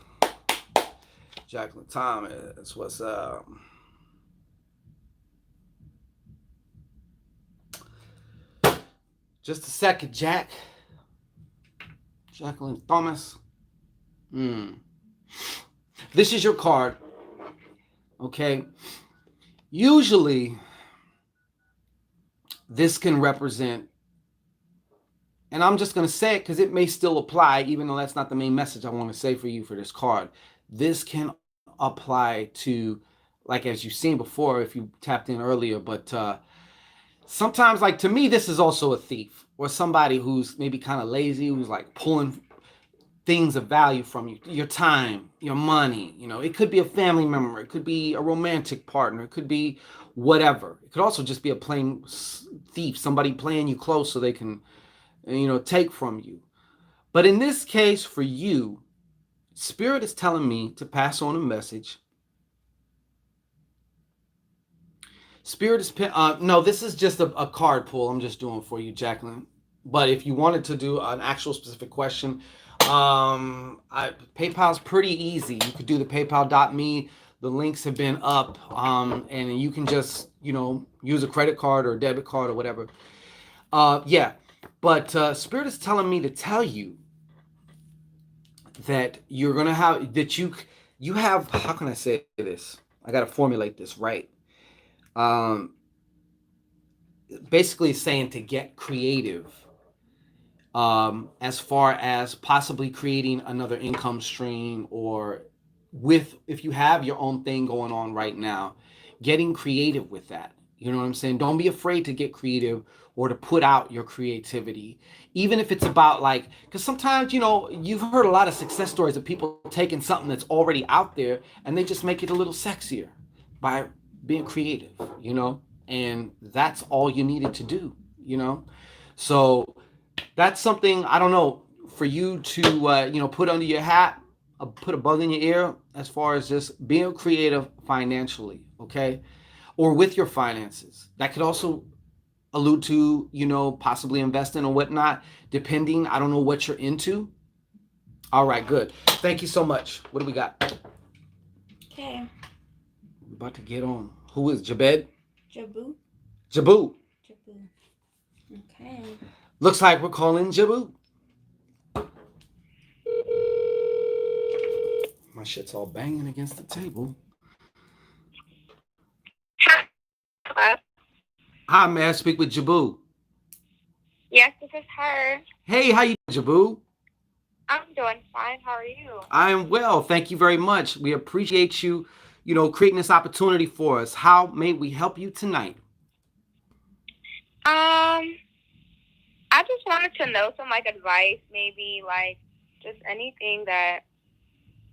Jacqueline Thomas. What's up? Just a second, Jack. Jacqueline Thomas. This is your card. Okay. Usually, this can represent, and I'm just going to say it because it may still apply, even though that's not the main message I want to say for you for this card. This can apply to, like as you've seen before, if you tapped in earlier, but sometimes, like to me, this is also a thief or somebody who's maybe kind of lazy, who's like pulling things of value from you, your time, your money. It could be a family member, it could be a romantic partner, it could be whatever. It could also just be a plain thief, somebody playing you close so they can, take from you. But in this case, for you, Spirit is telling me to pass on a message. Spirit is no, this is just a card pull I'm just doing for you, Jacqueline. But if you wanted to do an actual specific question, PayPal's pretty easy. You could do the PayPal.me. The links have been up, and you can just use a credit card or a debit card or whatever. Yeah, but Spirit is telling me to tell you that you're gonna have that you have. How can I say this? I gotta formulate this right. Um, Basically saying to get creative, as far as possibly creating another income stream, or with, if you have your own thing going on right now, getting creative with that. You know what I'm saying? Don't be afraid to get creative or to put out your creativity, even if it's about, like, because sometimes, you've heard a lot of success stories of people taking something that's already out there and they just make it a little sexier by being creative, and that's all you needed to do, So that's something, I don't know, for you to put under your hat, put a bug in your ear, as far as just being creative financially, okay, or with your finances. That could also allude to possibly investing or whatnot, depending. I don't know what you're into. All right, good. Thank you so much. What do we got? Okay. We're about to get on. Who is Jabed? Jabu. Jabu. Jabu. Okay. Looks like we're calling Jabu. My shit's all banging against the table. Hello? Hi, may I speak with Jabu? Yes, this is her. Hey, how you doing, Jabu? I'm doing fine. How are you? I'm well. Thank you very much. We appreciate you, creating this opportunity for us. How may we help you tonight? I just wanted to know some advice, maybe just anything that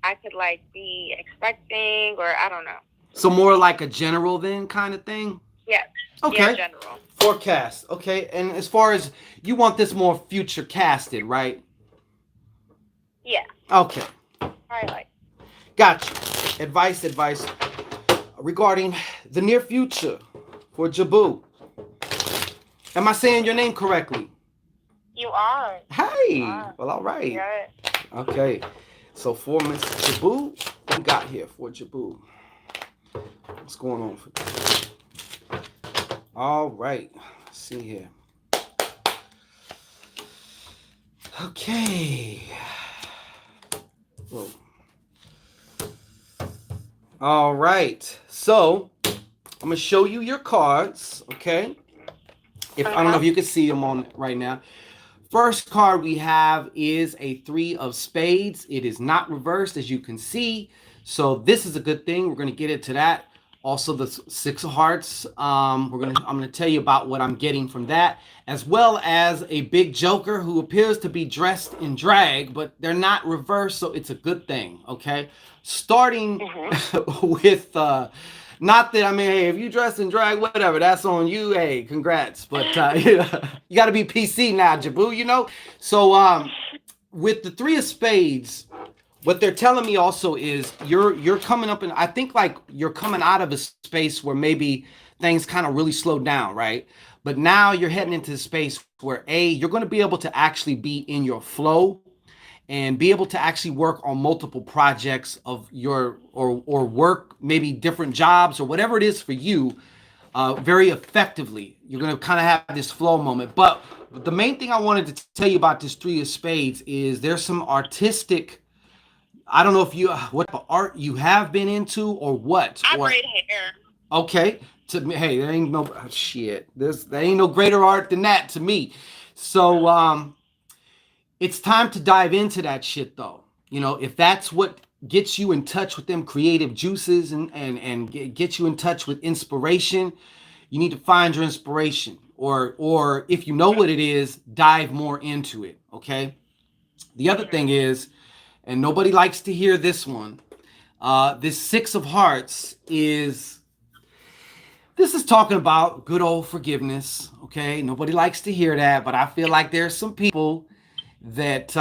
I could be expecting, or I don't know. So more like a general then kind of thing? Yes. Okay. Yeah, general. Forecast. Okay. And as far as you want this more future casted, right? Yeah. Okay. Probably Gotcha. Advice regarding the near future for Jabu. Am I saying your name correctly? You are. Hey. You are. Well, all right. Yeah. Okay. So for Miss Jabu, what we got here for Jabu? What's going on for you? All right. Let's see here. Okay. Whoa. All right. So I'm gonna show you your cards. Okay. If I don't know if you can see them on right now. First card we have is a 3 of spades. It is not reversed, as you can see. So this is a good thing. We're going to get into that. Also the 6 of hearts. I'm going to tell you about what I'm getting from that, as well as a big joker who appears to be dressed in drag, but they're not reversed, so it's a good thing. Okay. Starting with not that, I mean, hey, if you dress in drag, whatever, that's on you. Hey, congrats. But you got to be PC now, Jabu, So with the 3 of spades, what they're telling me also is you're coming up, and I think you're coming out of a space where maybe things kind of really slowed down, right? But now you're heading into a space where you're going to be able to actually be in your flow and be able to actually work on multiple projects of your or work maybe different jobs or whatever it is for you very effectively. You're going to kind of have this flow moment. But the main thing I wanted to tell you about this 3 of spades is there's some artistic, I don't know if what art you have been into or what. I braid hair. Okay. Hey, there ain't no shit. There ain't no greater art than that to me. So it's time to dive into that shit, though. If that's what gets you in touch with them creative juices and get you in touch with inspiration, you need to find your inspiration. Or if you know what it is, dive more into it, okay? The other thing is and nobody likes to hear this one. This Six of Hearts this is talking about good old forgiveness. Okay, nobody likes to hear that, but I feel like there's some people that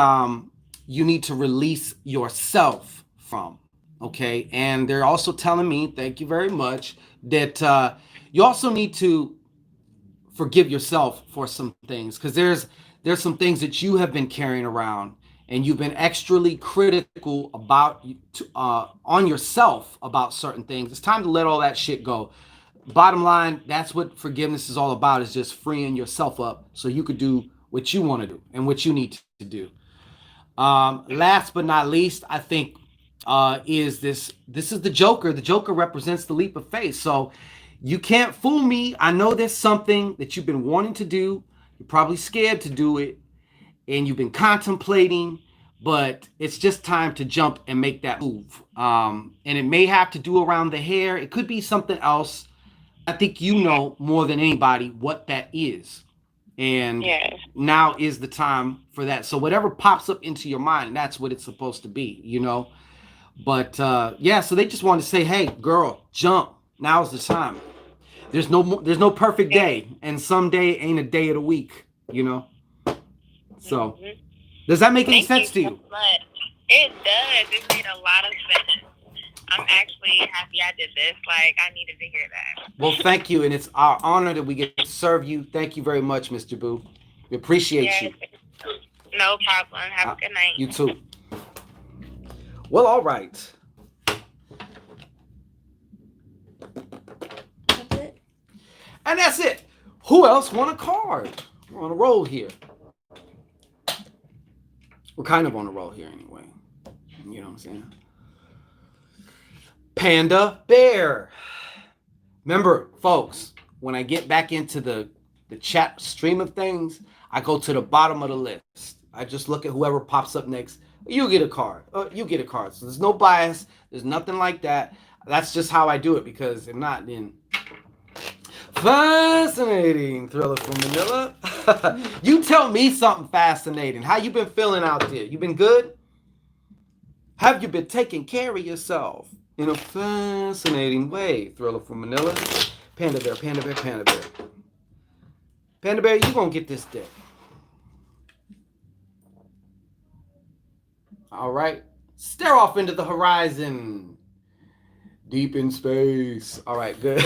you need to release yourself from. Okay, and they're also telling me, thank you very much, that you also need to forgive yourself for some things, because there's some things that you have been carrying around, and you've been extremely critical about on yourself about certain things. It's time to let all that shit go. Bottom line, that's what forgiveness is all about, is just freeing yourself up so you could do what you want to do and what you need to do. Last but not least, I think is this is the Joker. The Joker represents the leap of faith. So you can't fool me. I know there's something that you've been wanting to do. You're probably scared to do it, and you've been contemplating, but it's just time to jump and make that move. And it may have to do around the hair. It could be something else. I think you know more than anybody what that is. And Yes. now is the time for that. So whatever pops up into your mind, that's what it's supposed to be, you know? But yeah, so they just want to say, hey, girl, jump. Now's the time. There's no perfect day, and some day ain't a day of the week, you know? So does that make any sense to you? So much. It does. It made a lot of sense. I'm actually happy I did this. Like, I needed to hear that. Well, thank you, and it's our honor that we get to serve you. Thank you very much, Mr. Boo. We appreciate you. No problem. Have a good night. You too. Well, all right. That's it. And that's it. Who else want a card? We're on a roll here. We're kind of on a roll here anyway. You know what I'm saying? Panda Bear. Remember, folks, when I get back into the chat stream of things, I go to the bottom of the list. I just look at whoever pops up next. You get a card. You get a card. So there's no bias. There's nothing like that. That's just how I do it, because if not, then... Fascinating thriller from Manila. You tell me something fascinating. How you been feeling out there? You been good? Have you been taking care of yourself in a fascinating way? Thriller from Manila. Panda Bear, Panda Bear, Panda Bear. Panda Bear, you gonna get this dick. All right. Stare off into the horizon. Deep in space. All right, good.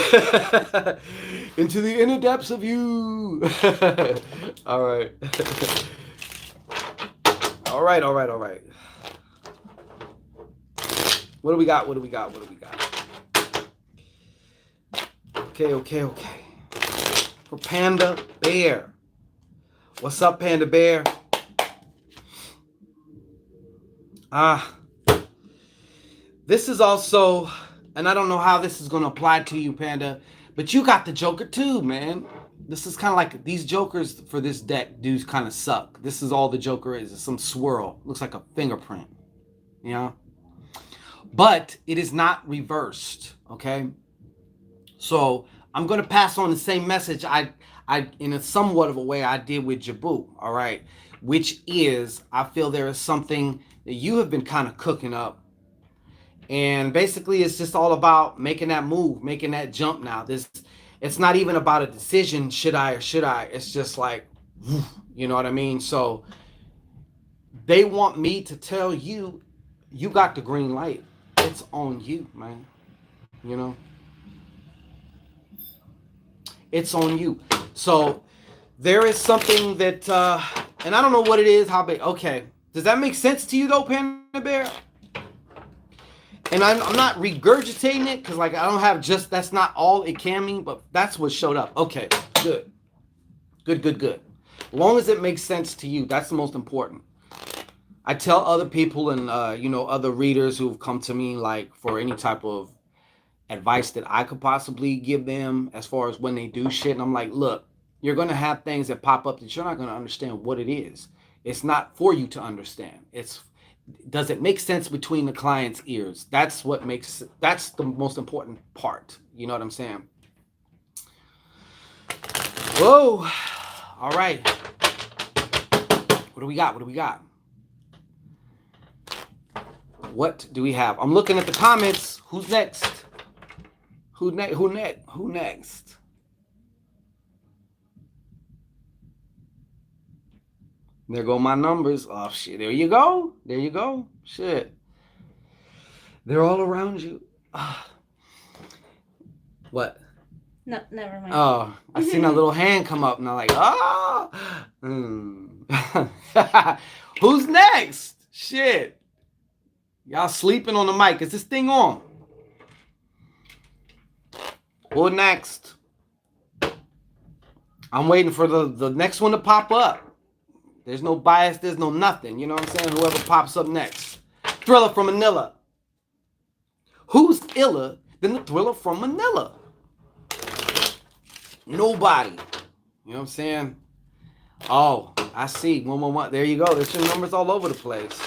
Into the inner depths of you. All right. All right, all right, all right. What do we got? What do we got? What do we got? Okay, okay, okay. For Panda Bear. What's up, Panda Bear? This is also, and I don't know how this is going to apply to you, Panda, but you got the Joker too, man. This is kind of like, these Jokers for this deck do kind of suck. This is all the Joker is. It's some swirl. Looks like a fingerprint, you know? But it is not reversed, okay? So I'm going to pass on the same message I in a somewhat of a way I did with Jabu, all right? Which is, I feel there is something that you have been kind of cooking up. And basically, it's just all about making that move, making that jump now. It's not even about a decision, should I or should I? It's just like, you know what I mean? So they want me to tell you, you got the green light. It's on you, man. You know? It's on you. So there is something that, and I don't know what it is, how big. Okay. Does that make sense to you, though, Panda Bear? And I'm not regurgitating it, because, like, I don't have just, that's not all it can mean, but that's what showed up. Okay, good. Good, good, good. As long as it makes sense to you, that's the most important. I tell other people and, you know, other readers who've come to me, like, for any type of advice that I could possibly give them as far as when they do shit. And I'm like, look, you're going to have things that pop up that you're not going to understand what it is. It's not for you to understand. Does it make sense between the client's ears? That's the most important part. You know what I'm saying? Whoa. All right. What do we got? What do we got? What do we have? I'm looking at the comments. Who's next? Who next? Who next? There go my numbers. Oh shit! There you go. There you go. Shit. They're all around you. What? No, never mind. Oh, I seen that little hand come up, and I'm like, oh. Who's next? Shit. Y'all sleeping on the mic. Is this thing on? Who next? I'm waiting for the next one to pop up. There's no bias. There's no nothing. You know what I'm saying? Whoever pops up next. Thriller from Manila. Who's iller than the Thriller from Manila? Nobody. You know what I'm saying? Oh, I see. 111. There you go. There's your numbers all over the place.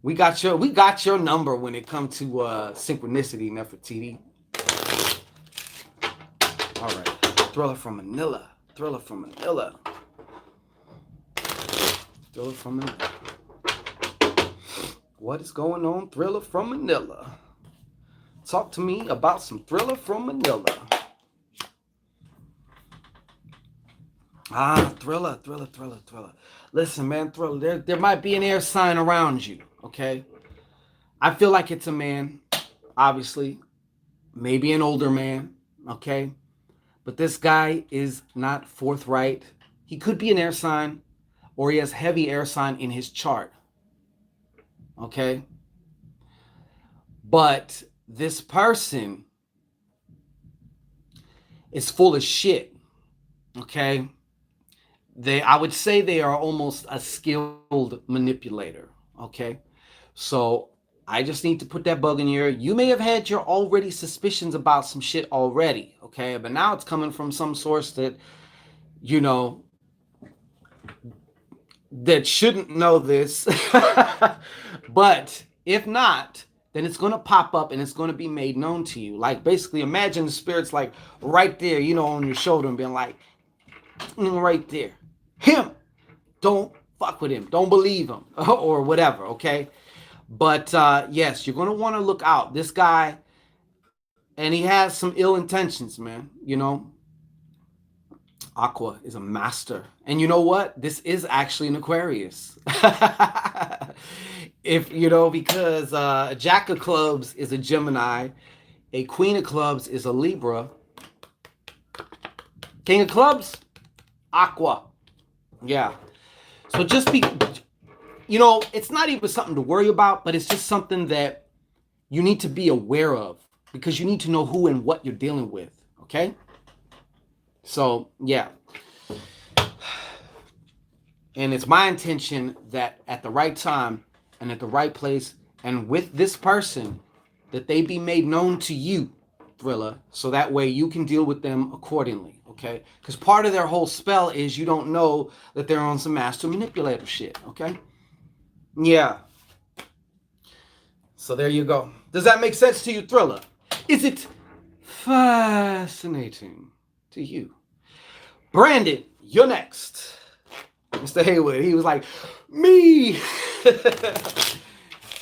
We got your number when it comes to synchronicity, Nefertiti. All right. Thriller from Manila. Thriller from Manila. Thriller from Manila. What is going on, Thriller from Manila? Talk to me about some Thriller from Manila. Thriller. Listen, man, Thriller, there might be an air sign around you, okay? I feel like it's a man, obviously. Maybe an older man, okay? But this guy is not forthright. He could be an air sign, or he has heavy air sign in his chart, okay? But this person is full of shit, okay? I would say they are almost a skilled manipulator, okay? So I just need to put that bug in your ear. You may have had your already suspicions about some shit already, okay? But now it's coming from some source that, you know, that shouldn't know this. But if not, then it's going to pop up and it's going to be made known to you. Like, basically, imagine the spirit's like right there, you know, on your shoulder and being like, right there. Him. Don't fuck with him. Don't believe him. Or whatever, okay? But, yes, you're going to want to look out. This guy, and he has some ill intentions, man. You know, Aqua is a master. And you know what? This is actually an Aquarius. If, you know, because a Jack of Clubs is a Gemini. A Queen of Clubs is a Libra. King of Clubs, Aqua. Yeah. So just be, you know, it's not even something to worry about, but it's just something that you need to be aware of because you need to know who and what you're dealing with. Okay? So, yeah. And it's my intention that at the right time and at the right place and with this person, that they be made known to you, Thriller, so that way you can deal with them accordingly. Okay, because part of their whole spell is you don't know that they're on some master manipulator shit. Okay, yeah. So there you go. Does that make sense to you, Thriller? Is it fascinating to you? Brandon, you're next. Mr. Haywood, he was like, me.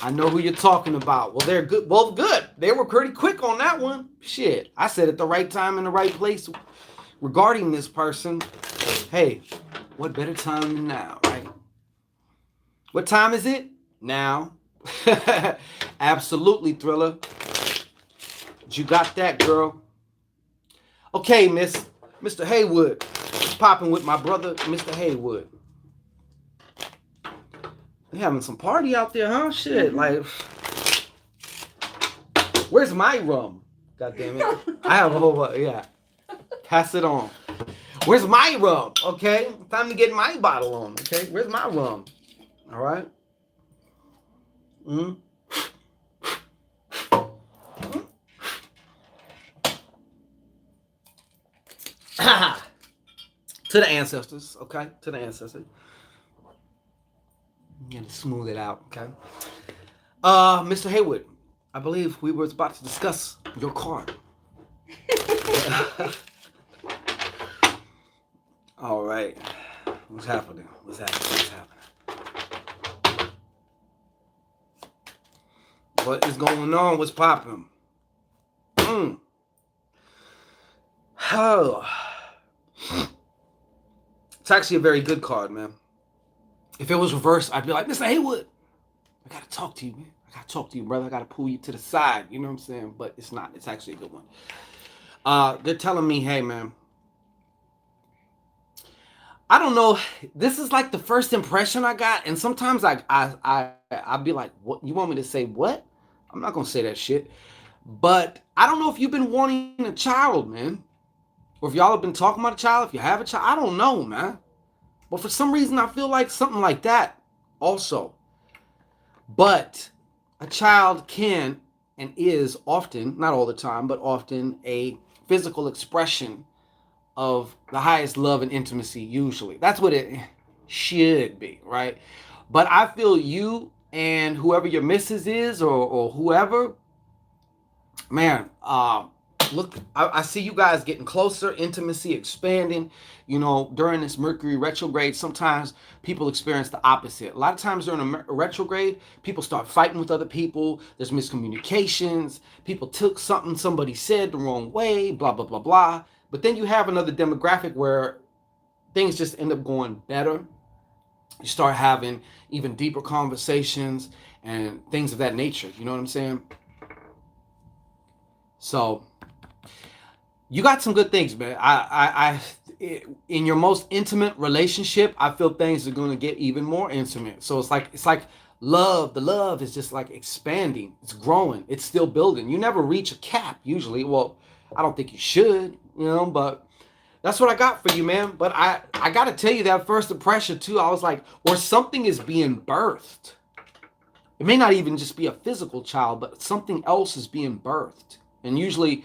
I know who you're talking about. Well, they're good. Well, good. They were pretty quick on that one. Shit, I said at the right time in the right place. Regarding this person, hey, what better time than now, right? What time is it? Now. Absolutely, Thriller. You got that, girl. Okay, Mr. Haywood. Popping with my brother, Mr. Haywood. They having some party out there, huh? Shit, like, where's my rum? God damn it. I have a whole, yeah. Pass it on. Where's my rum? Okay, time to get my bottle on. Okay, where's my rum? All right. To the ancestors. Okay, to the ancestors. I'm gonna smooth it out. Okay. Mr. Haywood, I believe we were about to discuss your card. All right. What's happening? What is going on? What's popping? Oh. It's actually a very good card, man. If it was reversed, I'd be like, Mr. Haywood, I gotta talk to you, man. I gotta talk to you, brother. I gotta pull you to the side. You know what I'm saying? But it's not. It's actually a good one. They're telling me, hey, man, I don't know. This is like the first impression I got, and sometimes I'd be like, "What? You want me to say what?" I'm not gonna say that shit. But I don't know if you've been wanting a child, man, or if y'all have been talking about a child. If you have a child, I don't know, man. But for some reason, I feel like something like that also. But a child can and is often, not all the time, but often a physical expression of the highest love and intimacy, usually. That's what it should be, right? But I feel you and whoever your missus is or whoever, man, look, I see you guys getting closer, intimacy expanding. You know, during this Mercury retrograde, sometimes people experience the opposite. A lot of times during a retrograde, people start fighting with other people. There's miscommunications. People took something somebody said the wrong way, blah, blah, blah, blah. But then you have another demographic where things just end up going better. You start having even deeper conversations and things of that nature. You know what I'm saying? So you got some good things, man. In your most intimate relationship, I feel things are going to get even more intimate. So it's like love. The love is just like expanding. It's growing. It's still building. You never reach a cap usually. Well, I don't think you should, you know, but that's what I got for you, man. But I got to tell you that first impression too. I was like, or something is being birthed. It may not even just be a physical child, but something else is being birthed. And usually,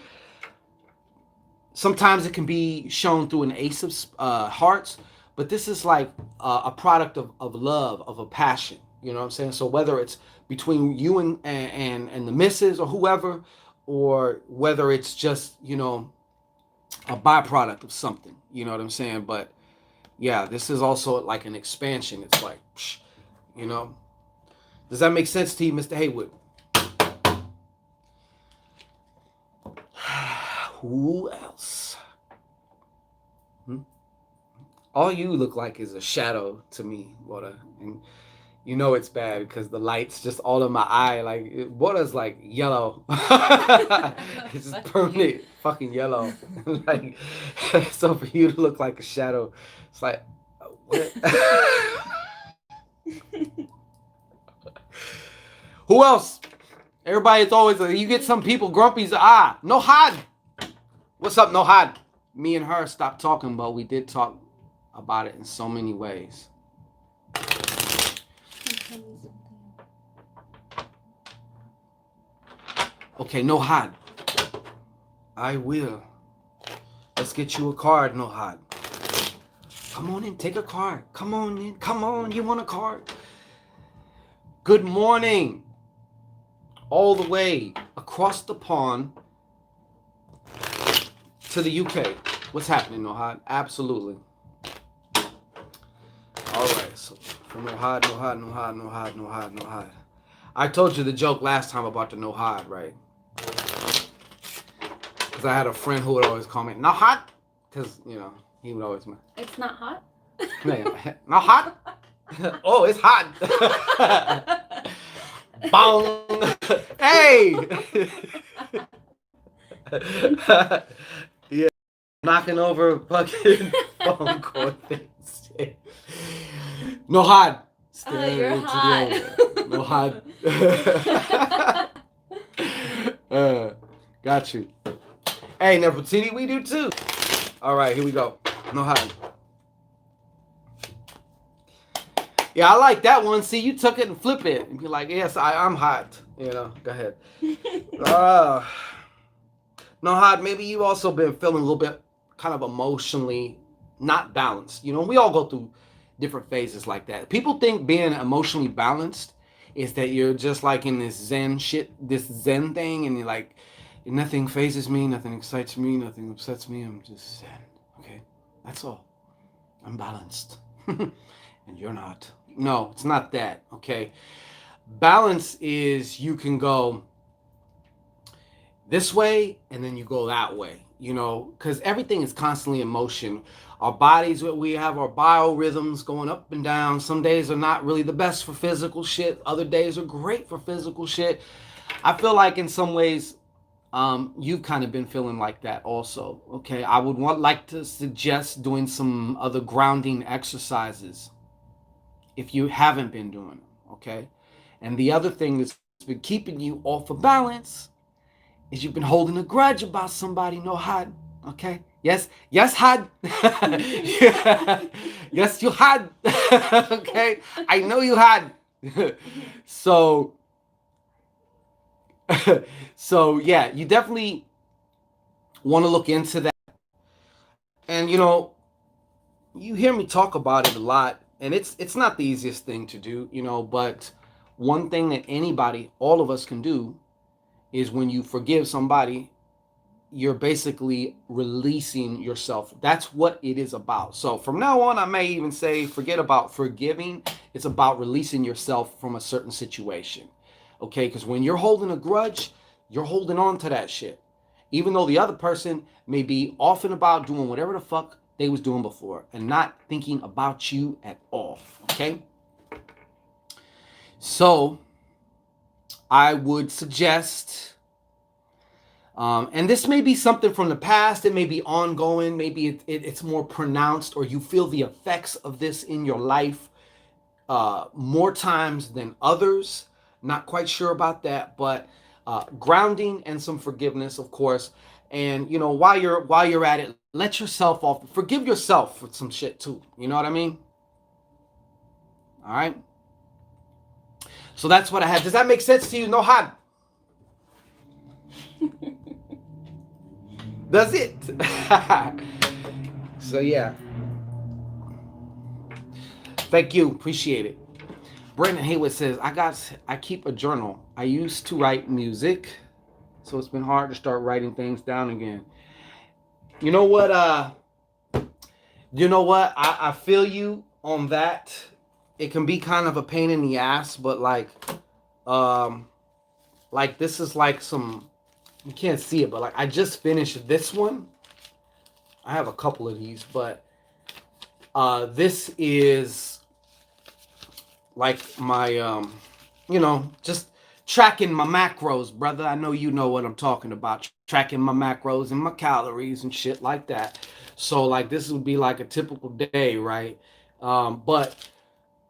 sometimes it can be shown through an ace of hearts, but this is like a product of love, of a passion. You know what I'm saying? So whether it's between you and the missus or whoever, or whether it's just, you know, a byproduct of something. You know what I'm saying? But yeah, this is also like an expansion. It's like, you know, does that make sense to you, Mr. Haywood? Who else? All you look like is a shadow to me, Water. And you know it's bad because the light's just all in my eye. Like, Water's like yellow. It's just permanent fucking yellow. Like, so for you to look like a shadow, it's like, what? Who else? Everybody's always, you get some people grumpy. Noad. What's up, Noad? Me and her stopped talking, but we did talk about it in so many ways. Okay, Noad. I will. Let's get you a card, Noad. Come on in, take a card. Come on in. Come on, you want a card? Good morning. All the way across the pond to the UK. What's happening, Noad? Absolutely. All right, so from Noad. I told you the joke last time about the Noad, right? Because I had a friend who would always call me Noad, because, you know, he would always. It's not hot? Not hot? Oh, it's hot. Bong. Hey. Yeah. Knocking over fucking phone cord things. Noad. You're hot. Noad. Got you. Hey, Titi, we do too. All right, here we go. Noad. Yeah, I like that one. See, you took it and flip it and be like, yes, I'm hot. You know, go ahead. Noad, maybe you also been feeling a little bit kind of emotionally not balanced. You know, we all go through different phases like that. People think being emotionally balanced is that you're just like in this Zen shit, this Zen thing, and you're like, nothing phases me, nothing excites me, nothing upsets me. I'm just Zen. Okay, that's all. I'm balanced. And you're not. No, it's not that, okay? Balance is you can go this way and then you go that way, because everything is constantly in motion. Our bodies, we have our biorhythms going up and down. Some days are not really the best for physical shit, other days are great for physical shit. I feel like in some ways, you've kind of been feeling like that also. Okay, I would like to suggest doing some other grounding exercises if you haven't been doing them. Okay, and the other thing that's been keeping you off of balance is you've been holding a grudge about somebody. No had. Okay. Yes, had. Yes, you had. Okay, I know you had. So, so yeah, you definitely want to look into that. And you hear me talk about it a lot, and it's not the easiest thing to do, but one thing that anybody, all of us can do is when you forgive somebody, you're basically releasing yourself. That's what it is about. So from now on, I may even say, forget about forgiving. It's about releasing yourself from a certain situation. Okay? Because when you're holding a grudge, you're holding on to that shit. Even though the other person may be off and about doing whatever the fuck they was doing before and not thinking about you at all. Okay? So I would suggest, and this may be something from the past, it may be ongoing, maybe it's more pronounced, or you feel the effects of this in your life more times than others. Not quite sure about that, but grounding and some forgiveness, of course. And while you're at it, let yourself off. Forgive yourself for some shit too. You know what I mean? All right. So that's what I had. Does that make sense to you? No hard. Does it? So yeah. Thank you. Appreciate it. Brandon Haywood says, I keep a journal. I used to write music, so it's been hard to start writing things down again. You know what? I feel you on that. It can be kind of a pain in the ass, but um, like this is like some, you can't see it, but like I just finished this one. I have a couple of these, but this is like my just tracking my macros, brother. I know you know what I'm talking about. Tracking my macros and my calories and shit like that. So like this would be like a typical day, right? But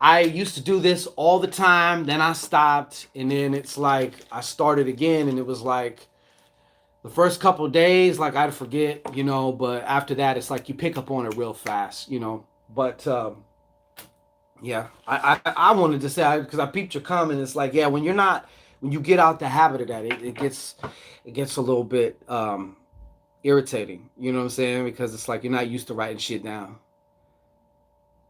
I used to do this all the time, then I stopped, and then it's like I started again, and it was like the first couple of days, like I'd forget, but after that it's like you pick up on it real fast. But yeah, I wanted to say, because I peeped your comment. It's like, yeah, when you get out the habit of that, it gets a little bit irritating. You know what I'm saying? Because it's like you're not used to writing shit down.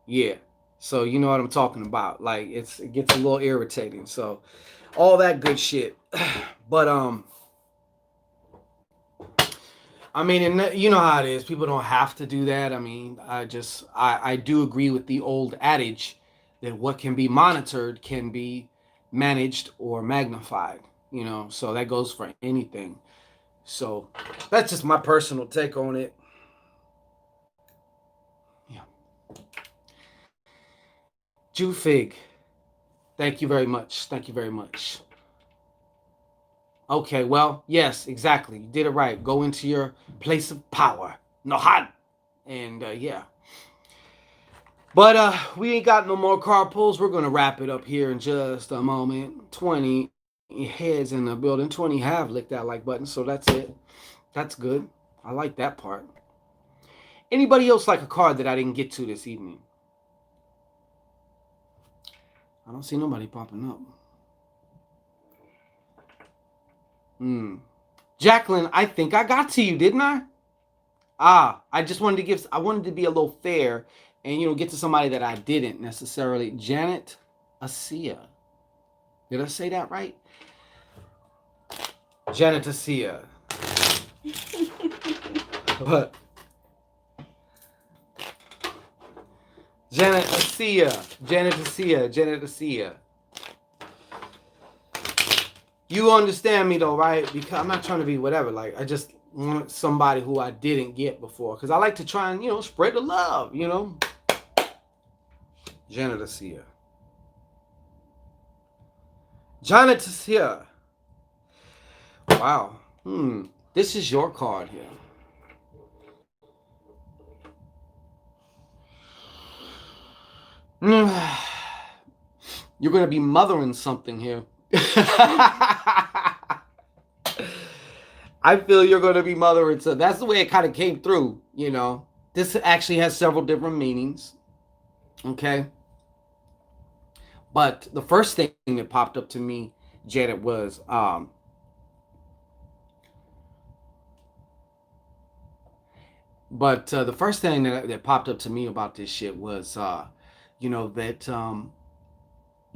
Yeah, so you know what I'm talking about. Like it gets a little irritating. So all that good shit. But I mean, and you know how it is. People don't have to do that. I mean, I do agree with the old adage that what can be monitored can be managed or magnified. So that goes for anything. So that's just my personal take on it. Yeah. Jew Fig, thank you very much. Thank you very much. Okay, well, yes, exactly. You did it right. Go into your place of power. Noad. And yeah. But we ain't got no more car pulls. We're gonna wrap it up here in just a moment. 20 heads in the building. 20 have licked that like button, so that's it. That's good. I like that part. Anybody else like a card that I didn't get to this evening? I don't see nobody popping up. Jacqueline, I think I got to you, didn't I? I wanted to be a little fair and get to somebody that I didn't necessarily. Janet Asia. Did I say that right? Janet Asia. What? Janet Asia. You understand me though, right? Because I'm not trying to be whatever. Like I just want somebody who I didn't get before. Because I like to try and, spread the love, Janet's here. Janet's here. Wow. This is your card here. You're going to be mothering something here. I feel you're going to be mothering something. That's the way it kind of came through, This actually has several different meanings. Okay. But the first thing that popped up to me, Janet, was the first thing that popped up to me about this shit was that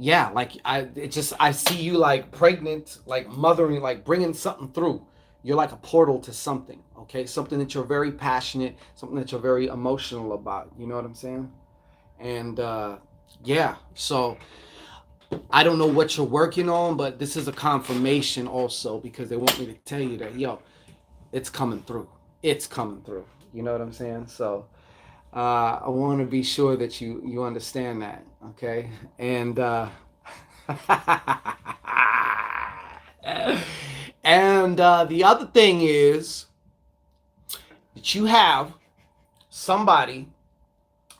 yeah, like I see you like pregnant, like mothering, like bringing something through. You're like a portal to something, okay? Something that you're very passionate, something that you're very emotional about. You know what I'm saying? And yeah, so I don't know what you're working on, but this is a confirmation also because they want me to tell you that, yo, it's coming through. It's coming through. You know what I'm saying? So I want to be sure that you understand that, okay? And the other thing is that you have somebody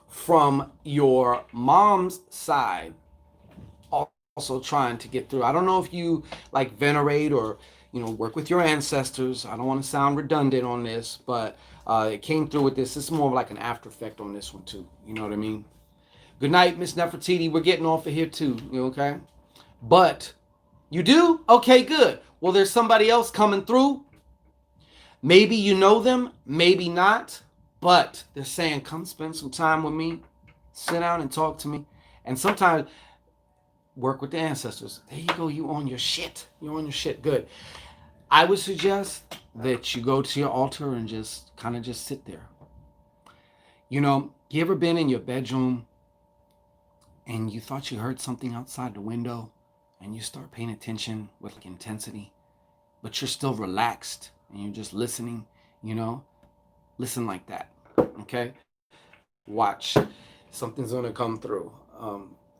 from your mom's side also trying to get through. I don't know if you like venerate or work with your ancestors. I don't want to sound redundant on this, but it came through with this. This is more of like an after effect on this one too. You know what I mean? Good night, Miss Nefertiti. We're getting off of here too. You okay? But you do? Okay, good. Well, there's somebody else coming through. Maybe you know them, maybe not. But they're saying, come spend some time with me. Sit down and talk to me. And sometimes work with the ancestors. There you go. You on your shit. You're on your shit. Good. I would suggest that you go to your altar and just kind of just sit there. You ever been in your bedroom and you thought you heard something outside the window and you start paying attention with like intensity, but you're still relaxed and you're just listening, listen like that. Okay. Watch. Something's going to come through.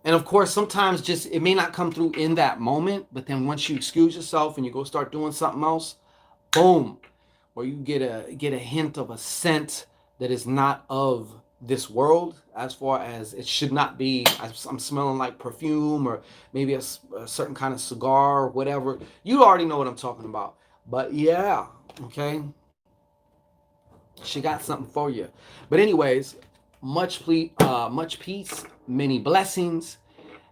And of course, sometimes just it may not come through in that moment, but then once you excuse yourself and you go start doing something else, boom, or you get a hint of a scent that is not of this world, as far as it should not be. I'm smelling like perfume or maybe a certain kind of cigar or whatever. You already know what I'm talking about. But yeah, okay, she got something for you. But anyways, much peace, many blessings.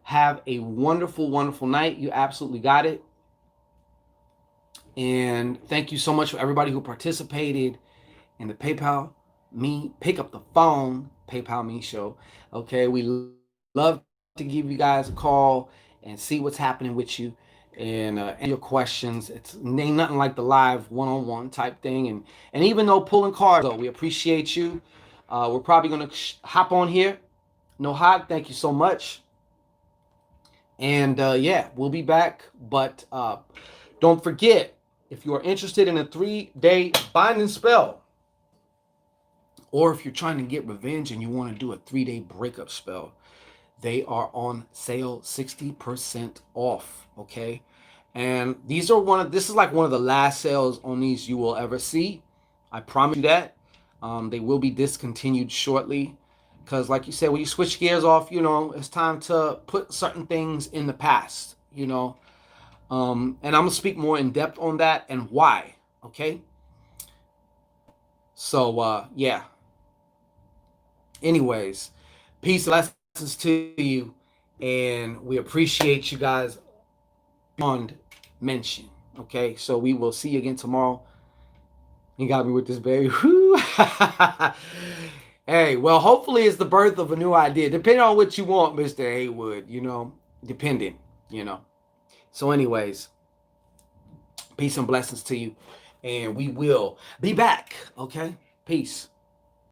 Have a wonderful, wonderful night. You absolutely got it. And thank you so much for everybody who participated in the PayPal Me Pick Up the Phone PayPal Me show. Okay, we love to give you guys a call and see what's happening with you and answer your questions. It's ain't nothing like the live one-on-one type thing. And even though pulling cards, though, we appreciate you. We're probably gonna hop on here. Noad, thank you so much. And yeah, we'll be back. But don't forget, if you are interested in a 3-day binding spell, or if you're trying to get revenge and you want to do a 3-day breakup spell, they are on sale 60% off. Okay. And this is like one of the last sales on these you will ever see. I promise you that. They will be discontinued shortly. Because like you said, when you switch gears off, it's time to put certain things in the past, and I'm going to speak more in depth on that and why. Okay. So, yeah. Anyways, peace and blessings to you. And we appreciate you guys on mention. Okay. So we will see you again tomorrow. You got me with this, baby. Hey, well, hopefully it's the birth of a new idea. Depending on what you want, Mr. Haywood, depending, So anyways, peace and blessings to you. And we will be back, okay? Peace.